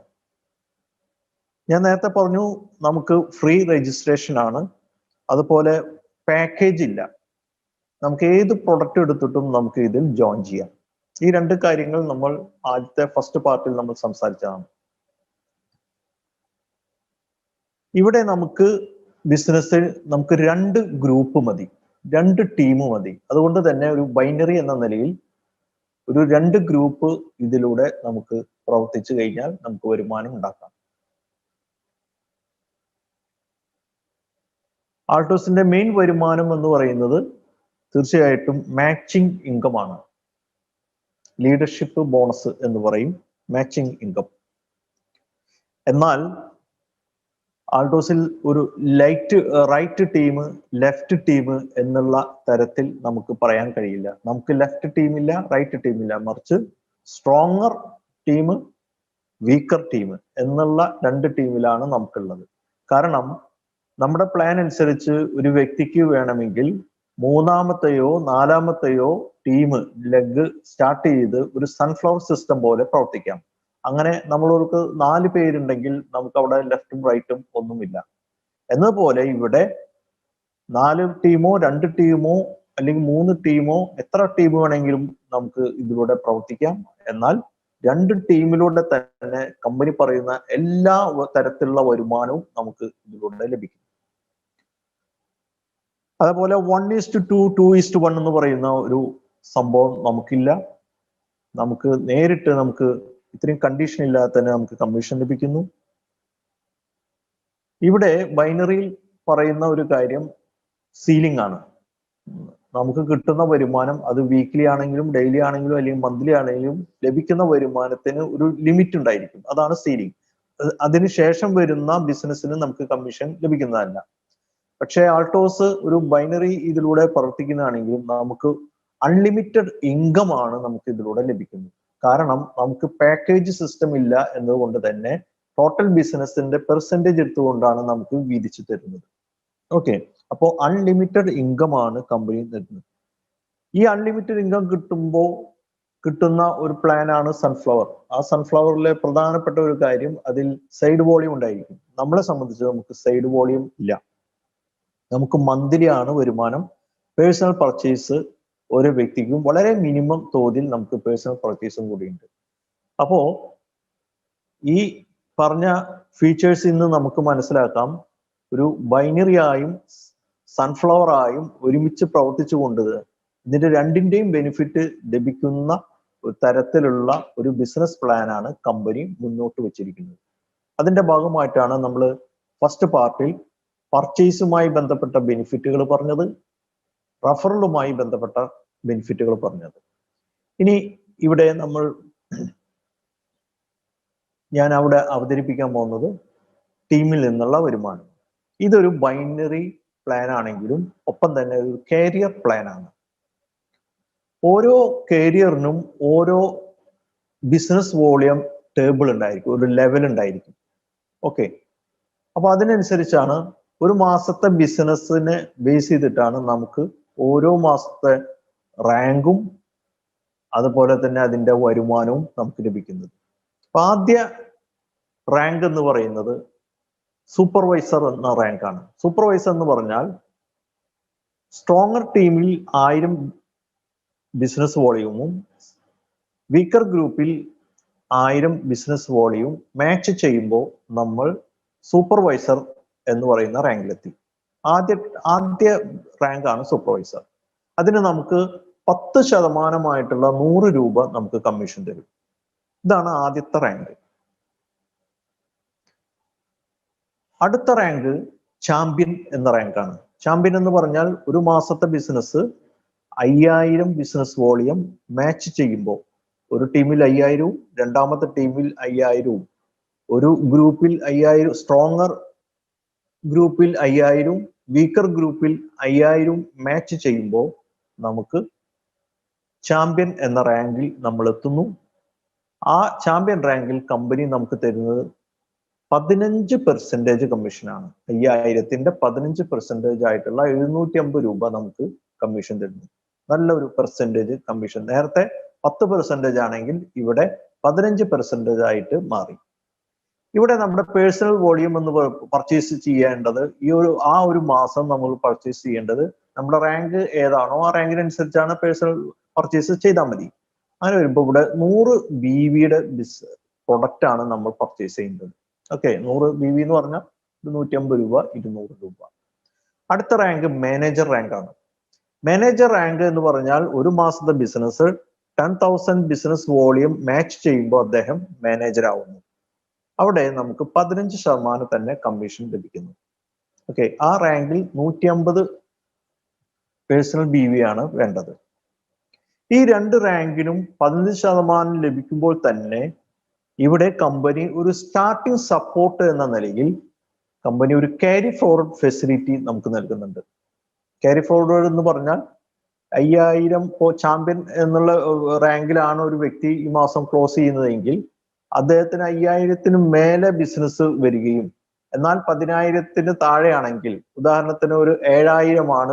ഞാൻ നേരത്തെ പറഞ്ഞു, നമുക്ക് ഫ്രീ രജിസ്ട്രേഷൻ ആണ്. അതുപോലെ പാക്കേജ് ഇല്ല. നമുക്ക് ഏത് പ്രൊഡക്റ്റ് എടുത്തിട്ടും നമുക്ക് ഇതിൽ ജോയിൻ ചെയ്യാം. ഈ രണ്ട് കാര്യങ്ങൾ നമ്മൾ ആദ്യത്തെ ഫസ്റ്റ് പാർട്ടിൽ നമ്മൾ സംസാരിച്ചതാണ്. ഇവിടെ നമുക്ക് ബിസിനസ്സിൽ നമുക്ക് രണ്ട് ഗ്രൂപ്പ് മതി, രണ്ട് ടീം മതി. അതുകൊണ്ട് തന്നെ ഒരു ബൈനറി എന്ന നിലയിൽ ഒരു രണ്ട് ഗ്രൂപ്പ് ഇതിലൂടെ നമുക്ക് പ്രവർത്തിച്ചു കഴിഞ്ഞാൽ നമുക്ക് വരുമാനം ഉണ്ടാക്കാം. ആൾട്ടോസിന്റെ മെയിൻ വരുമാനം എന്ന് പറയുന്നത് തീർച്ചയായിട്ടും മാച്ചിങ് ഇൻകം ആണ്. ലീഡർഷിപ്പ് ബോണസ് എന്ന് പറയും, മാച്ചിങ് ഇൻകം. എന്നാൽ ആൾട്ടോസിൽ ഒരു റൈറ്റ് ടീം, ലെഫ്റ്റ് ടീം എന്നുള്ള തരത്തിൽ നമുക്ക് പറയാൻ കഴിയില്ല. നമുക്ക് ലെഫ്റ്റ് ടീമില്ല, റൈറ്റ് ടീമില്ല, മറിച്ച് സ്ട്രോങ്ങർ ടീം, വീക്കർ ടീം എന്നുള്ള രണ്ട് ടീമിലാണ് നമുക്കുള്ളത്. കാരണം നമ്മുടെ പ്ലാൻ അനുസരിച്ച് ഒരു വ്യക്തിക്ക് വേണമെങ്കിൽ മൂന്നാമത്തെയോ നാലാമത്തെയോ ടീം ലെഗ് സ്റ്റാർട്ട് ചെയ്ത് ഒരു സൺഫ്ലവർ സിസ്റ്റം പോലെ പ്രവർത്തിക്കാം. അങ്ങനെ നമ്മളൊരു 4 പേരുണ്ടെങ്കിൽ നമുക്ക് അവിടെ ലെഫ്റ്റും റൈറ്റും ഒന്നുമില്ല. എന്നതുപോലെ ഇവിടെ 4 ടീമോ 2 ടീമോ അല്ലെങ്കിൽ 3 ടീമോ എത്ര ടീം വേണമെങ്കിലും നമുക്ക് ഇതിലൂടെ പ്രവർത്തിക്കാം. എന്നാൽ 2 ടീമിലൂടെ തന്നെ കമ്പനി പറയുന്ന എല്ലാ തരത്തിലുള്ള വരുമാനവും നമുക്ക് ഇതിലൂടെ ലഭിക്കും. അതേപോലെ 1:2, 2:1 എന്ന് പറയുന്ന ഒരു സംഭവം നമുക്കില്ല. നമുക്ക് നേരിട്ട് നമുക്ക് ഇത്രയും കണ്ടീഷൻ ഇല്ലാതെ തന്നെ നമുക്ക് കമ്മീഷൻ ലഭിക്കുന്നു. ഇവിടെ ബൈനറിയിൽ പറയുന്ന ഒരു കാര്യം സീലിംഗ് ആണ്. നമുക്ക് കിട്ടുന്ന വരുമാനം അത് വീക്ക്ലി ആണെങ്കിലും ഡെയിലി ആണെങ്കിലും അല്ലെങ്കിൽ മന്ത്ലി ആണെങ്കിലും ലഭിക്കുന്ന വരുമാനത്തിന് ഒരു ലിമിറ്റ് ഉണ്ടായിരിക്കും. അതാണ് സീലിംഗ്. അതിനുശേഷം വരുന്ന ബിസിനസ്സിന് നമുക്ക് കമ്മീഷൻ ലഭിക്കുന്നതല്ല. പക്ഷേ ആൾട്ടോസ് ഒരു ബൈനറി ഇതിലൂടെ പ്രവർത്തിക്കുന്നതാണെങ്കിലും നമുക്ക് അൺലിമിറ്റഡ് ഇൻകം ആണ് നമുക്ക് ഇതിലൂടെ ലഭിക്കുന്നത്. കാരണം നമുക്ക് പാക്കേജ് സിസ്റ്റം ഇല്ല എന്നതുകൊണ്ട് തന്നെ ടോട്ടൽ ബിസിനസിന്റെ പെർസെൻറ്റേജ് എടുത്തുകൊണ്ടാണ് നമുക്ക് വീതിച്ചു തരുന്നത്. ഓക്കെ, അപ്പോൾ അൺലിമിറ്റഡ് ഇൻകം ആണ് കമ്പനി തരുന്നത്. ഈ അൺലിമിറ്റഡ് ഇൻകം കിട്ടുന്ന ഒരു പ്ലാൻ ആണ് സൺഫ്ലവർ. ആ സൺഫ്ലവറിലെ പ്രധാനപ്പെട്ട ഒരു കാര്യം അതിൽ സൈഡ് വോളിയം ഉണ്ടായിരിക്കും. നമ്മളെ സംബന്ധിച്ച് നമുക്ക് സൈഡ് വോളിയം ഇല്ല. നമുക്ക് മന്ത്ലി ആണ് വരുമാനം. പേഴ്സണൽ പർച്ചേസ് ഓരോ വ്യക്തിക്കും വളരെ മിനിമം തോതിൽ നമുക്ക് പേഴ്സണൽ പർച്ചേസും കൂടിയുണ്ട്. അപ്പോ ഈ പറഞ്ഞ ഫീച്ചേഴ്സിൽ നിന്ന് നമുക്ക് മനസ്സിലാക്കാം, ഒരു ബൈനറി ആയും സൺഫ്ലവർ ആയും ഒരുമിച്ച് പ്രവർത്തിച്ചുകൊണ്ട് ഇതിന്റെ രണ്ടിന്റെയും ബെനിഫിറ്റ് ലഭിക്കുന്ന തരത്തിലുള്ള ഒരു ബിസിനസ് പ്ലാനാണ് കമ്പനി മുന്നോട്ട് വെച്ചിരിക്കുന്നത്. അതിന്റെ ഭാഗമായിട്ടാണ് നമ്മൾ ഫസ്റ്റ് പാർട്ടിൽ പർച്ചേസുമായി ബന്ധപ്പെട്ട ബെനിഫിറ്റുകൾ പറഞ്ഞത്, റഫറലുമായി ബന്ധപ്പെട്ട ബെനിഫിറ്റുകൾ പറഞ്ഞത്. ഇനി ഇവിടെ ഞാൻ അവിടെ അവതരിപ്പിക്കാൻ പോകുന്നത് ടീമിൽ നിന്നുള്ള വരുമാനം. ഇതൊരു ബൈനറി പ്ലാൻ ആണെങ്കിലും ഒപ്പം തന്നെ ഒരു കാരിയർ പ്ലാൻ ആണ്. ഓരോ കാരിയറിനും ഓരോ ബിസിനസ് വോളിയം ടേബിൾ ഉണ്ടായിരിക്കും, ഒരു ലെവൽ ഉണ്ടായിരിക്കും. ഓക്കെ, അപ്പൊ അതിനനുസരിച്ചാണ് ഒരു മാസത്തെ ബിസിനസ്സിനെ ബേസ് ചെയ്തിട്ടാണ് നമുക്ക് ഓരോ മാസത്തെ റാങ്കും അതുപോലെ തന്നെ അതിന്റെ വരുമാനവും നമുക്ക് ലഭിക്കുന്നത്. അപ്പൊ ആദ്യ റാങ്ക് എന്ന് പറയുന്നത് സൂപ്പർവൈസർ എന്ന റാങ്കാണ്. സൂപ്പർവൈസർ എന്ന് പറഞ്ഞാൽ സ്ട്രോങ്ങർ ടീമിൽ 1000 ബിസിനസ് വോളിയവും വീക്കർ ഗ്രൂപ്പിൽ 1000 ബിസിനസ് വോളിയവും മാച്ച് ചെയ്യുമ്പോൾ നമ്മൾ സൂപ്പർവൈസർ എന്ന് പറയുന്ന റാങ്കിലെത്തി. ആദ്യ റാങ്കാണ് സൂപ്പർവൈസർ. അതിന് നമുക്ക് 10% 100 രൂപ നമുക്ക് കമ്മീഷൻ തരും. ഇതാണ് ആദ്യത്തെ റാങ്ക്. അടുത്ത റാങ്ക് ചാമ്പ്യൻ എന്ന റാങ്കാണ്. ചാമ്പ്യൻ എന്ന് പറഞ്ഞാൽ ഒരു മാസത്തെ ബിസിനസ് 5000 ബിസിനസ് വോളിയം മാച്ച് ചെയ്യുമ്പോൾ, ഒരു ടീമിൽ 5000, രണ്ടാമത്തെ ടീമിൽ 5000, ഒരു ഗ്രൂപ്പിൽ 5000, സ്ട്രോങ്ങർ ഗ്രൂപ്പിൽ 5000, വീക്കർ ഗ്രൂപ്പിൽ 5000 മാച്ച് ചെയ്യുമ്പോൾ നമുക്ക് ചാമ്പ്യൻ എന്ന റാങ്കിൽ നമ്മൾ എത്തുന്നു. ആ ചാമ്പ്യൻ റാങ്കിൽ കമ്പനി നമുക്ക് തരുന്നത് 15% കമ്മീഷനാണ്. 5000ന്റെ 15% ആയിട്ടുള്ള 750 രൂപ നമുക്ക് കമ്മീഷൻ തരുന്നു. നല്ലൊരു പെർസെൻറ്റേജ് കമ്മീഷൻ. നേരത്തെ 10% ആണെങ്കിൽ ഇവിടെ 15% ആയിട്ട് മാറി. ഇവിടെ നമ്മുടെ പേഴ്സണൽ വോളിയം എന്ന് പർച്ചേസ് ചെയ്യേണ്ടത് ആ ഒരു മാസം നമ്മൾ പർച്ചേസ് ചെയ്യേണ്ടത് നമ്മുടെ റാങ്ക് ഏതാണോ ആ റാങ്കിനനുസരിച്ചാണ് പേഴ്സണൽ പർച്ചേസ് ചെയ്താൽ മതി. അങ്ങനെ വരുമ്പോൾ ഇവിടെ 100 BVയുടെ പ്രൊഡക്റ്റ് ആണ് നമ്മൾ പർച്ചേസ് ചെയ്യുന്നത്. ഓക്കെ, 100 BV എന്ന് പറഞ്ഞാൽ 150 രൂപ, 200 രൂപ. അടുത്ത റാങ്ക് മാനേജർ റാങ്ക് ആണ്. മാനേജർ റാങ്ക് എന്ന് പറഞ്ഞാൽ ഒരു മാസത്തെ ബിസിനസ് 10,000 ബിസിനസ് വോളിയം മാച്ച് ചെയ്യുമ്പോൾ അദ്ദേഹം മാനേജർ ആവുന്നു. അവിടെ നമുക്ക് 15% തന്നെ കമ്മീഷൻ ലഭിക്കുന്നു. ഓക്കെ, ആ റാങ്കിൽ 150 പേഴ്സണൽ BV ആണ് വേണ്ടത്. ഈ രണ്ട് റാങ്കിനും 15% ലഭിക്കുമ്പോൾ തന്നെ ഇവിടെ കമ്പനി ഒരു സ്റ്റാർട്ടിംഗ് സപ്പോർട്ട് എന്ന നിലയിൽ കമ്പനി ഒരു ക്യാരി ഫോർവേഡ് ഫെസിലിറ്റി നമുക്ക് നൽകുന്നുണ്ട്. ക്യാരി ഫോർവേഡ് എന്ന് പറഞ്ഞാൽ 5000 ചാമ്പ്യൻ എന്നുള്ള റാങ്കിലാണ് ഒരു വ്യക്തി ഈ മാസം ക്ലോസ് ചെയ്യുന്നതെങ്കിൽ അദ്ദേഹത്തിന് 5000ത്തിന് മേലെ ബിസിനസ് വരികയും എന്നാൽ 10,000ത്തിന് താഴെയാണെങ്കിൽ, ഉദാഹരണത്തിന് ഒരു 7000 ആണ്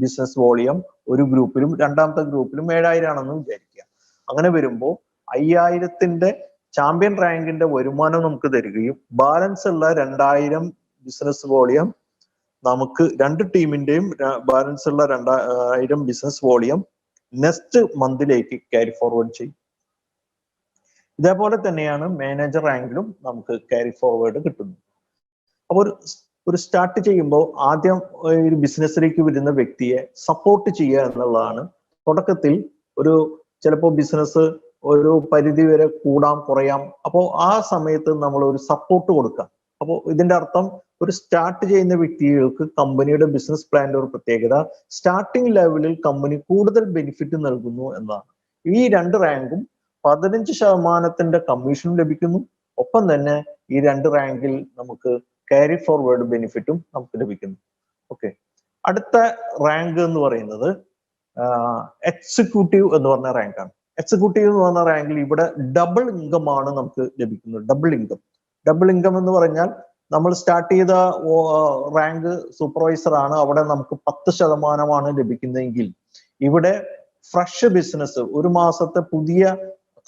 ബിസിനസ് വോളിയം ഒരു ഗ്രൂപ്പിലും, രണ്ടാമത്തെ ഗ്രൂപ്പിലും 7000 ആണെന്ന് വിചാരിക്കുക. അങ്ങനെ വരുമ്പോൾ 5000ന്റെ ചാമ്പ്യൻ റാങ്കിന്റെ വരുമാനം നമുക്ക് തരികയും ബാലൻസ് ഉള്ള 2000 ബിസിനസ് വോളിയം നമുക്ക് രണ്ട് ടീമിന്റെയും ബാലൻസ് ഉള്ള 2000 ബിസിനസ് വോളിയം നെക്സ്റ്റ് മന്തിലേക്ക് ക്യാരി ഫോർവേഡ് ചെയ്യും. ഇതേപോലെ തന്നെയാണ് മാനേജർ റാങ്കിലും നമുക്ക് ക്യാരി ഫോർവേഡ് കിട്ടുന്നു. അപ്പോൾ ഒരു സ്റ്റാർട്ട് ചെയ്യുമ്പോൾ ആദ്യം ഒരു ബിസിനസ്സിലേക്ക് വരുന്ന വ്യക്തിയെ സപ്പോർട്ട് ചെയ്യുക എന്നുള്ളതാണ്. തുടക്കത്തിൽ ചിലപ്പോൾ ബിസിനസ് ഒരു പരിധി വരെ കൂടാം കുറയാം. അപ്പോൾ ആ സമയത്ത് നമ്മൾ ഒരു സപ്പോർട്ട് കൊടുക്കാം. അപ്പോൾ ഇതിന്റെ അർത്ഥം ഒരു സ്റ്റാർട്ട് ചെയ്യുന്ന വ്യക്തികൾക്ക് കമ്പനിയുടെ ബിസിനസ് പ്ലാനിന്റെ ഒരു പ്രത്യേകത സ്റ്റാർട്ടിംഗ് ലെവലിൽ കമ്പനി കൂടുതൽ ബെനിഫിറ്റ് നൽകുന്നു എന്നതാണ്. ഈ രണ്ട് റാങ്കും 15% കമ്മീഷനും ലഭിക്കുന്നു. ഒപ്പം തന്നെ ഈ രണ്ട് റാങ്കിൽ നമുക്ക് ക്യാരി ഫോർവേഡ് ബെനിഫിറ്റും നമുക്ക് ലഭിക്കുന്നു. ഓക്കെ, അടുത്ത റാങ്ക് എന്ന് പറയുന്നത് എക്സിക്യൂട്ടീവ് എന്ന് പറഞ്ഞ റാങ്കാണ്. എക്സിക്യൂട്ടീവ് എന്ന് പറഞ്ഞ റാങ്കിൽ ഇവിടെ ഡബിൾ ഇൻകം ആണ് നമുക്ക് ലഭിക്കുന്നത്. ഡബിൾ ഇൻകം എന്ന് പറഞ്ഞാൽ നമ്മൾ സ്റ്റാർട്ട് ചെയ്ത റാങ്ക് സൂപ്പർവൈസർ ആണ്. അവിടെ നമുക്ക് 10% ലഭിക്കുന്നതെങ്കിൽ ഇവിടെ ഫ്രഷ് ബിസിനസ്, ഒരു മാസത്തെ പുതിയ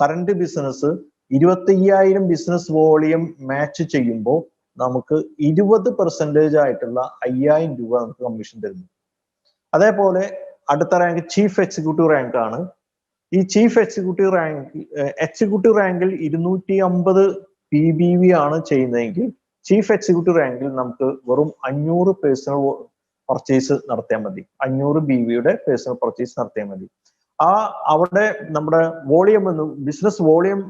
current business 25,000 business volume match ചെയ്യുമ്പോൾ നമുക്ക് 20% ആയിട്ടുള്ള 5000 രൂപ നമുക്ക് കമ്മീഷൻ തരുന്നു. അതേപോലെ അടുത്ത റാങ്ക് ചീഫ് എക്സിക്യൂട്ടീവ് റാങ്ക് ആണ്. ഈ ചീഫ് എക്സിക്യൂട്ടീവ് റാങ്കിൽ 250 PBV ആണ് ചെയ്യുന്നതെങ്കിൽ ചീഫ് എക്സിക്യൂട്ടീവ് റാങ്കിൽ നമുക്ക് വെറും 500 പേഴ്സണൽ പർച്ചേസ് നടത്തിയാൽ മതി. 500 BVയുടെ പേഴ്സണൽ പർച്ചേസ് നടത്തിയാൽ മതി. അവിടെ നമ്മുടെ volume business volume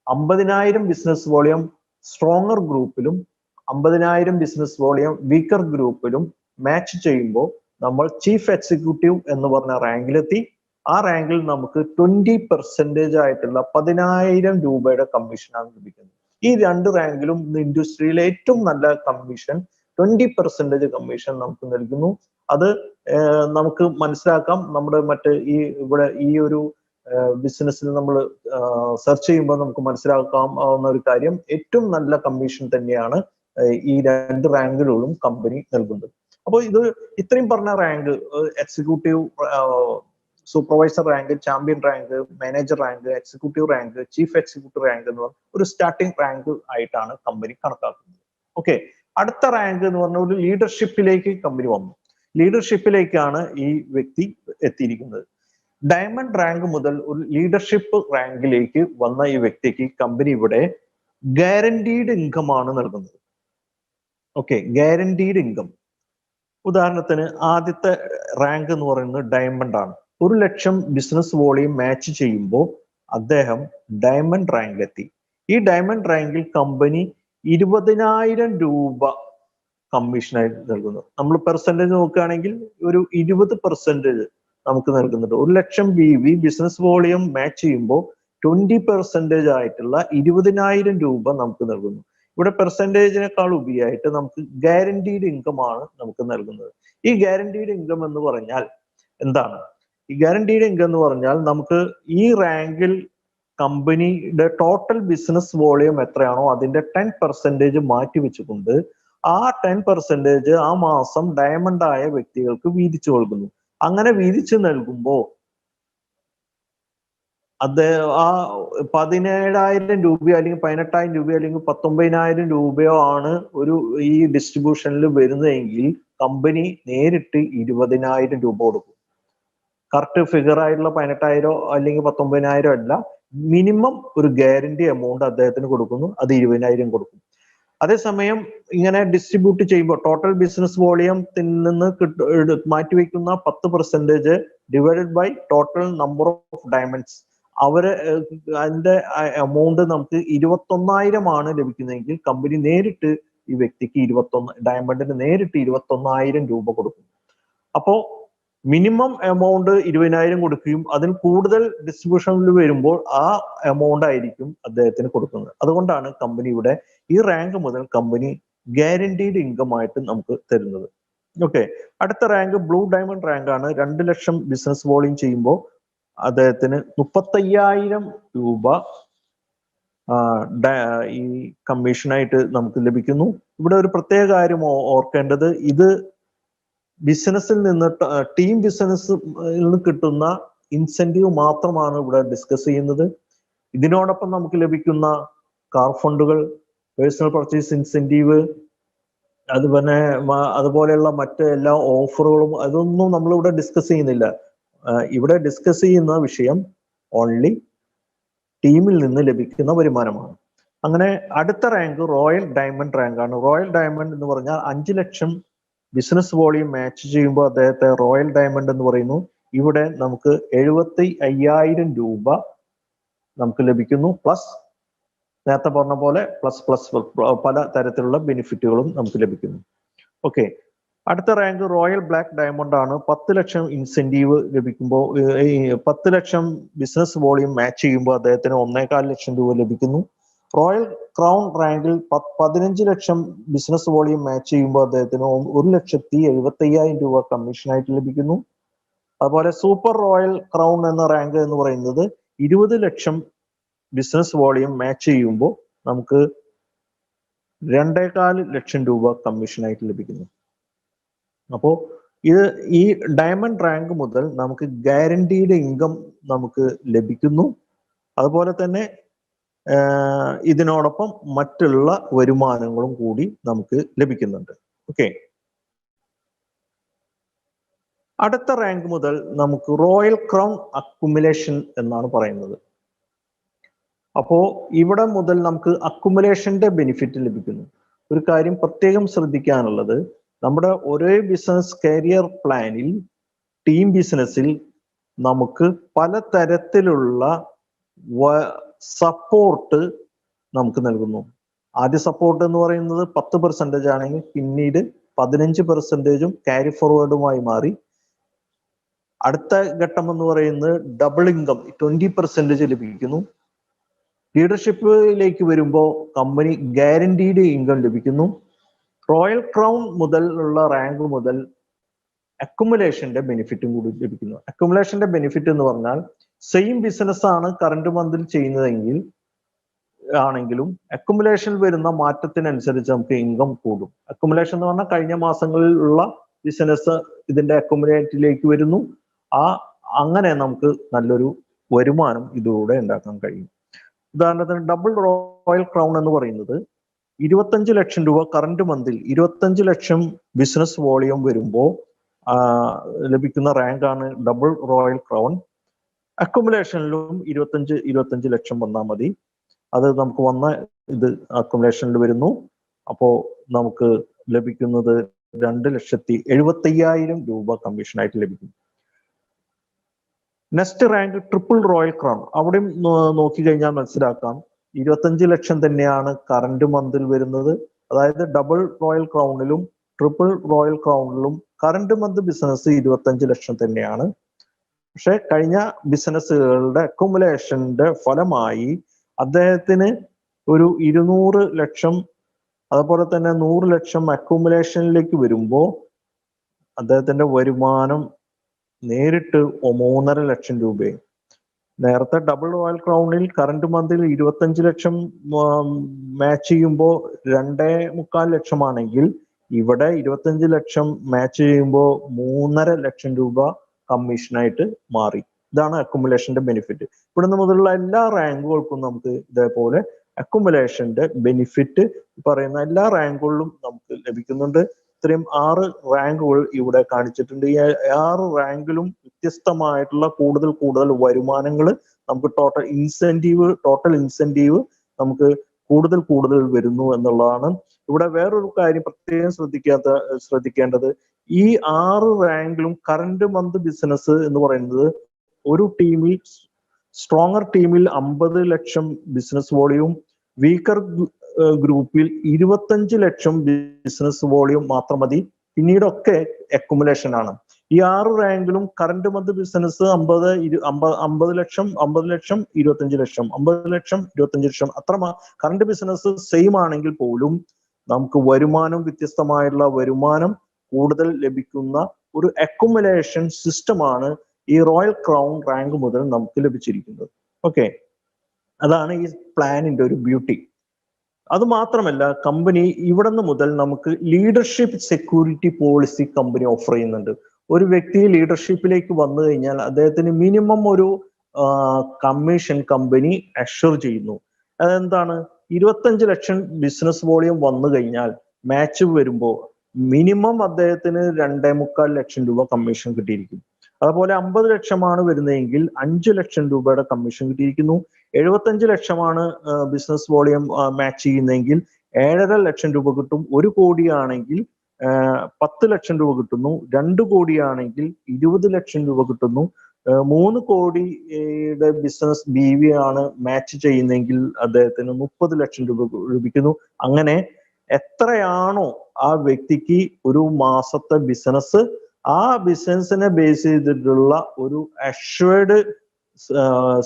50,000 business volume stronger ഗ്രൂപ്പിലും 50,000 ബിസിനസ് വോളിയം വീക്കർ ഗ്രൂപ്പിലും മാച്ച് ചെയ്യുമ്പോൾ നമ്മൾ ചീഫ് എക്സിക്യൂട്ടീവ് എന്ന് പറഞ്ഞ റാങ്കിലെത്തി. ആ റാങ്കിൽ നമുക്ക് 20% ആയിട്ടുള്ള 10,000 രൂപയുടെ കമ്മീഷനാണ് ലഭിക്കുന്നത്. ഈ രണ്ട് റാങ്കിലും ഇൻഡസ്ട്രിയിലെ ഏറ്റവും നല്ല കമ്മീഷൻ 20% കമ്മീഷൻ നമുക്ക് നൽകുന്നു. അത് നമുക്ക് മനസ്സിലാക്കാം. നമ്മുടെ ഇവിടെ ഈ ഒരു ബിസിനസ്സിൽ നമ്മൾ സെർച്ച് ചെയ്യുമ്പോൾ നമുക്ക് മനസ്സിലാക്കാവുന്ന ഒരു കാര്യം, ഏറ്റവും നല്ല കമ്മീഷൻ തന്നെയാണ് ഈ രണ്ട് റാങ്കിലും കമ്പനി നൽകുന്നത്. അപ്പോൾ ഇത്രയും പറഞ്ഞ rank executive supervisor rank, champion rank, manager rank, executive rank, chief executive rank എന്ന് പറഞ്ഞ ഒരു സ്റ്റാർട്ടിംഗ് റാങ്ക് ആയിട്ടാണ് കമ്പനി കണക്കാക്കുന്നത്. ഓക്കെ, അടുത്ത റാങ്ക് എന്ന് പറഞ്ഞ ഒരു ലീഡർഷിപ്പിലേക്ക് കമ്പനി വന്നു. ലീഡർഷിപ്പിലേക്കാണ് ഈ വ്യക്തി എത്തിയിരിക്കുന്നത്. ഡയമണ്ട് റാങ്ക് മുതൽ ഒരു ലീഡർഷിപ്പ് റാങ്കിലേക്ക് വന്ന ഈ വ്യക്തിക്ക് കമ്പനി ഇവിടെ ഗ്യാരണ്ടീഡ് ഇൻകം ആണ് നൽകുന്നത്. Okay, guaranteed income. ഉദാഹരണത്തിന് ആദ്യത്തെ റാങ്ക് എന്ന് പറയുന്നത് ഡയമണ്ട് ആണ്. 1 ലക്ഷം ബിസിനസ് വോളിയം മാച്ച് ചെയ്യുമ്പോൾ അദ്ദേഹം ഡയമണ്ട് റാങ്കിലെത്തി. ഈ ഡയമണ്ട് റാങ്കിൽ കമ്പനി 20,000 രൂപ കമ്മീഷനായി നൽകുന്നു. നമ്മൾ പെർസെന്റേജ് നോക്കുകയാണെങ്കിൽ ഒരു 20% നമുക്ക് നൽകുന്നുണ്ട്. 1 ലക്ഷം BV ബിസിനസ് വോളിയം മാച്ച് ചെയ്യുമ്പോൾ 20% ആയിട്ടുള്ള 20,000 രൂപ നമുക്ക് നൽകുന്നു. ഇവിടെ പെർസെന്റേജിനേക്കാൾ ഉപരിയായിട്ട് നമുക്ക് ഗ്യാരണ്ടീഡ് ഇൻകം ആണ് നമുക്ക് നൽകുന്നത്. ഈ ഗ്യാരണ്ടീഡ് ഇൻകം എന്ന് പറഞ്ഞാൽ എന്താണ്? ഈ ഗ്യാരണ്ടീഡ് ഇൻകം എന്ന് പറഞ്ഞാൽ നമുക്ക് ഈ റാങ്കിൽ കമ്പനിയുടെ ടോട്ടൽ ബിസിനസ് വോളിയം എത്രയാണോ അതിന്റെ 10% മാറ്റി വെച്ചുകൊണ്ട് ആ 10% ആ മാസം ഡയമണ്ട് ആയ വ്യക്തികൾക്ക് വീതിച്ചു നൽകുന്നു. അങ്ങനെ വീതിച്ചു നൽകുമ്പോൾ അത് ആ 17,000 രൂപയോ അല്ലെങ്കിൽ 18,000 രൂപയോ അല്ലെങ്കിൽ 19,000 രൂപയോ ആണ് ഒരു ഈ ഡിസ്ട്രിബ്യൂഷനിൽ വരുന്നതെങ്കിൽ കമ്പനി നേരിട്ട് 20,000 രൂപ കൊടുക്കും. കറക്റ്റ് ഫിഗർ ആയിട്ടുള്ള 18,000 അല്ലെങ്കിൽ 19,000 അല്ല, മിനിമം ഒരു ഗ്യാരണ്ടി എമൗണ്ട് അദ്ദേഹത്തിന് കൊടുക്കുന്നു, അത് 20,000 കൊടുക്കും. അതേസമയം ഇങ്ങനെ ഡിസ്ട്രിബ്യൂട്ട് ചെയ്യുമ്പോൾ ടോട്ടൽ ബിസിനസ് വോളിയത്തിൽ നിന്ന് മാറ്റിവെക്കുന്ന 10% divided by total number of diamonds, അവര് അതിന്റെ എമൗണ്ട് നമുക്ക് 21,000 ആണ് ലഭിക്കുന്നതെങ്കിൽ കമ്പനി നേരിട്ട് ഈ വ്യക്തിക്ക് ഡയമണ്ടിന് നേരിട്ട് 21,000 രൂപ കൊടുക്കും. അപ്പോ മിനിമം എമൗണ്ട് 20,000 കൊടുക്കുകയും അതിൽ കൂടുതൽ ഡിസ്ട്രിബ്യൂഷനിൽ വരുമ്പോൾ ആ എമൗണ്ട് ആയിരിക്കും അദ്ദേഹത്തിന് കൊടുക്കുന്നത്. അതുകൊണ്ടാണ് കമ്പനി ഇവിടെ ഈ റാങ്ക് മുതൽ കമ്പനി ഗ്യാരണ്ടീഡ് ഇൻകം ആയിട്ട് നമുക്ക് തരുന്നത്. ഓക്കെ, അടുത്ത റാങ്ക് ബ്ലൂ ഡയമണ്ട് റാങ്ക് ആണ്. 2 ലക്ഷം ബിസിനസ് വോളിയം ചെയ്യുമ്പോൾ അദ്ദേഹത്തിന് 35,000 രൂപ ഈ കമ്മീഷനായിട്ട് നമുക്ക് ലഭിക്കുന്നു. ഇവിടെ ഒരു പ്രത്യേക കാര്യം ഓർക്കേണ്ടത്, ഇത് ബിസിനസ്സിൽ നിന്ന് ടീം ബിസിനസ്സിൽ നിന്ന് കിട്ടുന്ന ഇൻസെന്റീവ് മാത്രമാണ് ഇവിടെ ഡിസ്കസ് ചെയ്യുന്നത്. ഇതിനോടൊപ്പം നമുക്ക് ലഭിക്കുന്ന കാർ ഫണ്ടുകൾ, പേഴ്സണൽ പർച്ചേസ് ഇൻസെന്റീവ്, അതുപോലെയുള്ള മറ്റ് എല്ലാ ഓഫറുകളും അതൊന്നും നമ്മളിവിടെ ഡിസ്കസ് ചെയ്യുന്നില്ല. ഇവിടെ ഡിസ്കസ് ചെയ്യുന്ന വിഷയം ഓൺലി ടീമിൽ നിന്ന് ലഭിക്കുന്ന വരുമാനമാണ്. അങ്ങനെ അടുത്ത റാങ്ക് റോയൽ ഡയമണ്ട് റാങ്ക് ആണ്. റോയൽ ഡയമണ്ട് എന്ന് പറഞ്ഞാൽ 5 ലക്ഷം ബിസിനസ് വോളിയം മാച്ച് ചെയ്യുമ്പോൾ അദ്ദേഹത്തെ റോയൽ ഡയമണ്ട് എന്ന് പറയുന്നു. ഇവിടെ നമുക്ക് 75,000 രൂപ നമുക്ക് ലഭിക്കുന്നു. പ്ലസ് നേരത്തെ പറഞ്ഞ പോലെ പ്ലസ് പല തരത്തിലുള്ള ബെനിഫിറ്റുകളും നമുക്ക് ലഭിക്കുന്നു. ഓക്കെ, അടുത്ത റാങ്ക് റോയൽ ബ്ലാക്ക് ഡയമണ്ട് ആണ്. 10 ലക്ഷം ഇൻസെന്റീവ് ലഭിക്കുമ്പോൾ 10 ലക്ഷം ബിസിനസ് വോളിയം മാച്ച് ചെയ്യുമ്പോൾ അദ്ദേഹത്തിന് 1,4 ലക്ഷം രൂപ ലഭിക്കുന്നു. റോയൽ ക്രൗൺ റാങ്കിൽ 15 ലക്ഷം ബിസിനസ് വോളിയം മാച്ച് ചെയ്യുമ്പോൾ അദ്ദേഹത്തിന് 1,70,75,000 രൂപ കമ്മീഷനായിട്ട് ലഭിക്കുന്നു. അതുപോലെ സൂപ്പർ റോയൽ ക്രൗൺ എന്ന റാങ്ക് എന്ന് പറയുന്നത് 20 ലക്ഷം ബിസിനസ് വോളിയം മാച്ച് ചെയ്യുമ്പോൾ നമുക്ക് 2,4 ലക്ഷം രൂപ കമ്മീഷനായിട്ട് ലഭിക്കുന്നു. അപ്പോൾ ഈ ഡയമണ്ട് റാങ്ക് മുതൽ നമുക്ക് ഗ്യാരണ്ടീഡ് ഇൻകം നമുക്ക് ലഭിക്കുന്നു. അതുപോലെ തന്നെ ഇതിനോടൊപ്പം മറ്റുള്ള വരുമാനങ്ങളും കൂടി നമുക്ക് ലഭിക്കുന്നുണ്ട്. ഓക്കെ, അടുത്ത റാങ്ക് മുതൽ നമുക്ക് റോയൽ ക്രൗൺ അക്കുമുലേഷൻ എന്നാണ് പറയുന്നത്. അപ്പോ ഇവിടെ മുതൽ നമുക്ക് അക്കുമുലേഷന്റെ ബെനിഫിറ്റ് ലഭിക്കുന്നു. ഒരു കാര്യം പ്രത്യേകം ശ്രദ്ധിക്കാനുള്ളത്, നമ്മുടെ ഒരേ ബിസിനസ് കരിയർ പ്ലാനിൽ ടീം ബിസിനസ്സിൽ നമുക്ക് പലതരത്തിലുള്ള സപ്പോർട്ട് നമുക്ക് നൽകുന്നു. ആദ്യ സപ്പോർട്ട് എന്ന് പറയുന്നത് 10% ആണെങ്കിൽ പിന്നീട് 15% ക്യാരി ഫോർവേഡുമായി മാറി. അടുത്ത ഘട്ടം എന്ന് പറയുന്നത് ഡബിൾ ഇൻകം 20% ലഭിക്കുന്നു. ലീഡർഷിപ്പിലേക്ക് വരുമ്പോൾ കമ്പനി ഗ്യാരണ്ടീഡ് ഇൻകം ലഭിക്കുന്നു. റോയൽ ക്രൗൺ മുതൽ ഉള്ള റാങ്ക് മുതൽ അക്കുമുലേഷന്റെ ബെനിഫിറ്റും കൂടി ലഭിക്കുന്നു. അക്കുമുലേഷന്റെ ബെനിഫിറ്റ് എന്ന് പറഞ്ഞാൽ സെയിം ബിസിനസ് ആണ് കറന്റ് മന്തിൽ ചെയ്യുന്നതെങ്കിൽ ആണെങ്കിലും അക്കുമുലേഷനിൽ വരുന്ന മാറ്റത്തിനനുസരിച്ച് നമുക്ക് ഇൻകം കൂടും. അക്കുമുലേഷൻ എന്ന് പറഞ്ഞാൽ കഴിഞ്ഞ മാസങ്ങളിൽ ഉള്ള ബിസിനസ് ഇതിന്റെ അക്കുമുലേറ്റിലേക്ക് വരുന്നു. അങ്ങനെ നമുക്ക് നല്ലൊരു വരുമാനം ഇതിലൂടെ ഉണ്ടാക്കാൻ കഴിയും. ഉദാഹരണത്തിന് ഡബിൾ റോയൽ ക്രൗൺ എന്ന് പറയുന്നത് 25 ലക്ഷം രൂപ കറന്റ് മന്തിൽ 25 ലക്ഷം ബിസിനസ് വോളിയം വരുമ്പോൾ ലഭിക്കുന്ന റാങ്ക് ആണ് ഡബിൾ റോയൽ ക്രൗൺ. അക്കുമുലേഷനിലും 25 ലക്ഷം വന്നാൽ മതി. അത് നമുക്ക് ഇത് അക്കുമുലേഷനിൽ വരുന്നു. അപ്പോൾ നമുക്ക് ലഭിക്കുന്നത് 2,75,000 രൂപ കമ്മീഷനായിട്ട് ലഭിക്കും. Next rank triple royal crown. അവിടെയും നോക്കിക്കഴിഞ്ഞാൽ മനസ്സിലാക്കാം 25 ലക്ഷം തന്നെയാണ് കറന്റ് മന്തിൽ വരുന്നത്. അതായത് ഡബിൾ റോയൽ ക്രൗണിലും ട്രിപ്പിൾ റോയൽ ക്രൗണിലും കറന്റ് മന്ത് ബിസിനസ് 25 ലക്ഷം തന്നെയാണ്. പക്ഷെ കഴിഞ്ഞ ബിസിനസ്സുകളുടെ അക്യുമുലേഷന്റെ ഫലമായി അദ്ദേഹത്തിന് ഒരു 200 ലക്ഷം അതുപോലെ തന്നെ 100 ലക്ഷം അക്യുമുലേഷനിലേക്ക് വരുമ്പോൾ അദ്ദേഹത്തിന്റെ വരുമാനം നേരിട്ട് 3.5 ലക്ഷം രൂപയായി. നേരത്തെ ഡബിൾ റോയൽ ക്രൗണിൽ കറന്റ് മന്തിൽ 25 ലക്ഷം മാച്ച് ചെയ്യുമ്പോൾ 2.25 ലക്ഷമാണെങ്കിൽ ഇവിടെ 25 ലക്ഷം മാച്ച് ചെയ്യുമ്പോൾ 3.5 ലക്ഷം രൂപ കമ്മീഷനായിട്ട് മാറി. ഇതാണ് അക്യുമുലേഷന്റെ ബെനിഫിറ്റ്. ഇവിടുന്ന് മുതലുള്ള എല്ലാ റാങ്കുകൾക്കും നമുക്ക് ഇതേപോലെ അക്യുമുലേഷന്റെ ബെനിഫിറ്റ് പറയുന്ന എല്ലാ റാങ്കുകളിലും നമുക്ക് ലഭിക്കുന്നുണ്ട്. ഇത്രയും 6 റാങ്കുകൾ ഇവിടെ കാണിച്ചിട്ടുണ്ട്. ഈ 6 റാങ്കിലും വ്യത്യസ്തമായിട്ടുള്ള കൂടുതൽ വരുമാനങ്ങൾ നമുക്ക് ടോട്ടൽ ഇൻസെന്റീവ് നമുക്ക് കൂടുതൽ വരുന്നു എന്നുള്ളതാണ്. ഇവിടെ വേറൊരു കാര്യം പ്രത്യേകം ശ്രദ്ധിക്കേണ്ടത്, ഈ 6 റാങ്കിലും കറന്റ് മന്ത് ബിസിനസ് എന്ന് പറയുന്നത് ഒരു ടീമിൽ സ്ട്രോങ്ങർ ടീമിൽ 50 ലക്ഷം ബിസിനസ് വോളിയം, വീക്കർ ഗ്രൂപ്പിൽ 25 ലക്ഷം ബിസിനസ് വോളിയം മാത്രം മതി. പിന്നീടൊക്കെ അക്യുമുലേഷൻ ആണ്. ഈ 6 റാങ്കിലും കറന്റ് മന്ത് ബിസിനസ് 50 ലക്ഷം 25 ലക്ഷം 50 ലക്ഷം 25 ലക്ഷം അത്ര കറന്റ് ബിസിനസ് സെയിം ആണെങ്കിൽ പോലും നമുക്ക് വ്യത്യസ്തമായിട്ടുള്ള വരുമാനം കൂടുതൽ ലഭിക്കുന്ന ഒരു അക്യുമുലേഷൻ സിസ്റ്റമാണ് ഈ റോയൽ ക്രൗൺ റാങ്ക് മുതൽ നമുക്ക് ലഭിച്ചിരിക്കുന്നത്. ഓക്കെ, അതാണ് ഈ പ്ലാനിന്റെ ഒരു ബ്യൂട്ടി. അത് മാത്രമല്ല, കമ്പനി ഇവിടെ നിന്ന് മുതൽ നമുക്ക് leadership security policy company offer ചെയ്യുന്നുണ്ട്. ഒരു വ്യക്തി ലീഡർഷിപ്പിലേക്ക് വന്നു കഴിഞ്ഞാൽ അദ്ദേഹത്തിന് മിനിമം ഒരു കമ്മീഷൻ കമ്പനി അഷ്വർ ചെയ്യുന്നു. അതെന്താണ്? 25 ലക്ഷം ബിസിനസ് വോളിയം വന്നു കഴിഞ്ഞാൽ മാച്ച് വരുമ്പോൾ മിനിമം അദ്ദേഹത്തിന് 2.25 ലക്ഷം രൂപ കമ്മീഷൻ കിട്ടിയിരിക്കും. അതുപോലെ 50 ലക്ഷമാണ് വരുന്നതെങ്കിൽ 5 ലക്ഷം രൂപയുടെ കമ്മീഷൻ കിട്ടിയിരിക്കുന്നു. 75 ലക്ഷമാണ് ബിസിനസ് വോളിയം മാച്ച് ചെയ്യുന്നതെങ്കിൽ 7.5 ലക്ഷം രൂപ കിട്ടും. 1 കോടിയാണെങ്കിൽ 10 ലക്ഷം രൂപ കിട്ടുന്നു. 2 കോടിയാണെങ്കിൽ 20 ലക്ഷം രൂപ കിട്ടുന്നു. 3 കോടിയുടെ ബിസിനസ് BV ആണ് മാച്ച് ചെയ്യുന്നതെങ്കിൽ അദ്ദേഹത്തിന് 30 ലക്ഷം രൂപ ലഭിക്കുന്നു. അങ്ങനെ എത്രയാണോ ആ വ്യക്തിക്ക് ഒരു മാസത്തെ ബിസിനസ്, ആ ബിസിനസിനെ ബേസ് ചെയ്തിട്ടുള്ള ഒരു assured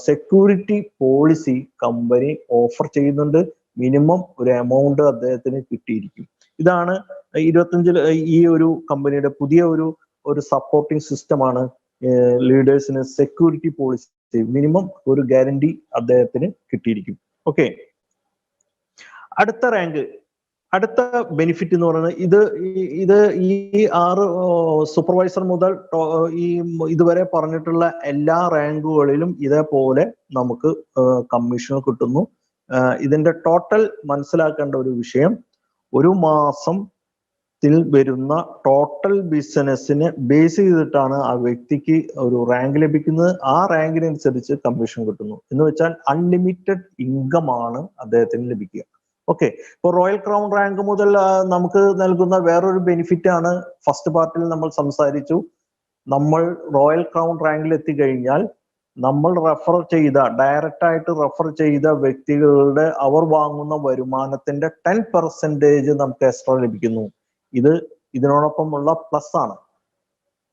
security policy company offer ചെയ്യുന്നുണ്ട്. മിനിമം ഒരു എമൗണ്ട് അദ്ദേഹത്തിന് കിട്ടിയിരിക്കും. ഇതാണ് 25 ഈ ഒരു കമ്പനിയുടെ പുതിയ ഒരു സപ്പോർട്ടിംഗ് സിസ്റ്റമാണ് ലീഡേഴ്സിന് സെക്യൂരിറ്റി പോളിസി. മിനിമം ഒരു ഗ്യാരണ്ടി അദ്ദേഹത്തിന് കിട്ടിയിരിക്കും. ഓക്കെ, അടുത്ത ബെനിഫിറ്റ് എന്ന് പറയുന്നത് ഇത് ഈ 6 സൂപ്പർവൈസർ മുതൽ ഈ ഇതുവരെ പറഞ്ഞിട്ടുള്ള എല്ലാ റാങ്കുകളിലും ഇതേപോലെ നമുക്ക് കമ്മീഷൻ കിട്ടുന്നു. ഇതിന്റെ ടോട്ടൽ മനസ്സിലാക്കേണ്ട ഒരു വിഷയം, ഒരു മാസത്തിൽ വരുന്ന ടോട്ടൽ ബിസിനസിനെ ബേസ് ചെയ്തിട്ടാണ് ആ വ്യക്തിക്ക് ഒരു റാങ്ക് ലഭിക്കുന്നത്. ആ റാങ്കിനനുസരിച്ച് കമ്മീഷൻ കിട്ടുന്നു. എന്ന് വെച്ചാൽ അൺലിമിറ്റഡ് ഇൻകം ആണ് അദ്ദേഹത്തിന് ലഭിക്കുക. ഓക്കെ, ഇപ്പൊ റോയൽ ക്രൗൺ റാങ്ക് മുതൽ നമുക്ക് നൽകുന്ന വേറൊരു ബെനിഫിറ്റ് ആണ് ഫസ്റ്റ് പാർട്ടിൽ നമ്മൾ സംസാരിച്ചു. നമ്മൾ റോയൽ ക്രൗൺ റാങ്കിൽ എത്തിക്കഴിഞ്ഞാൽ നമ്മൾ ഡയറക്റ്റ് ആയിട്ട് റെഫർ ചെയ്ത വ്യക്തികളുടെ അവർ വാങ്ങുന്ന വരുമാനത്തിന്റെ 10% നമുക്ക് എക്സ്ട്രാ ലഭിക്കുന്നു. ഇതിനോടൊപ്പമുള്ള പ്ലസ് ആണ്.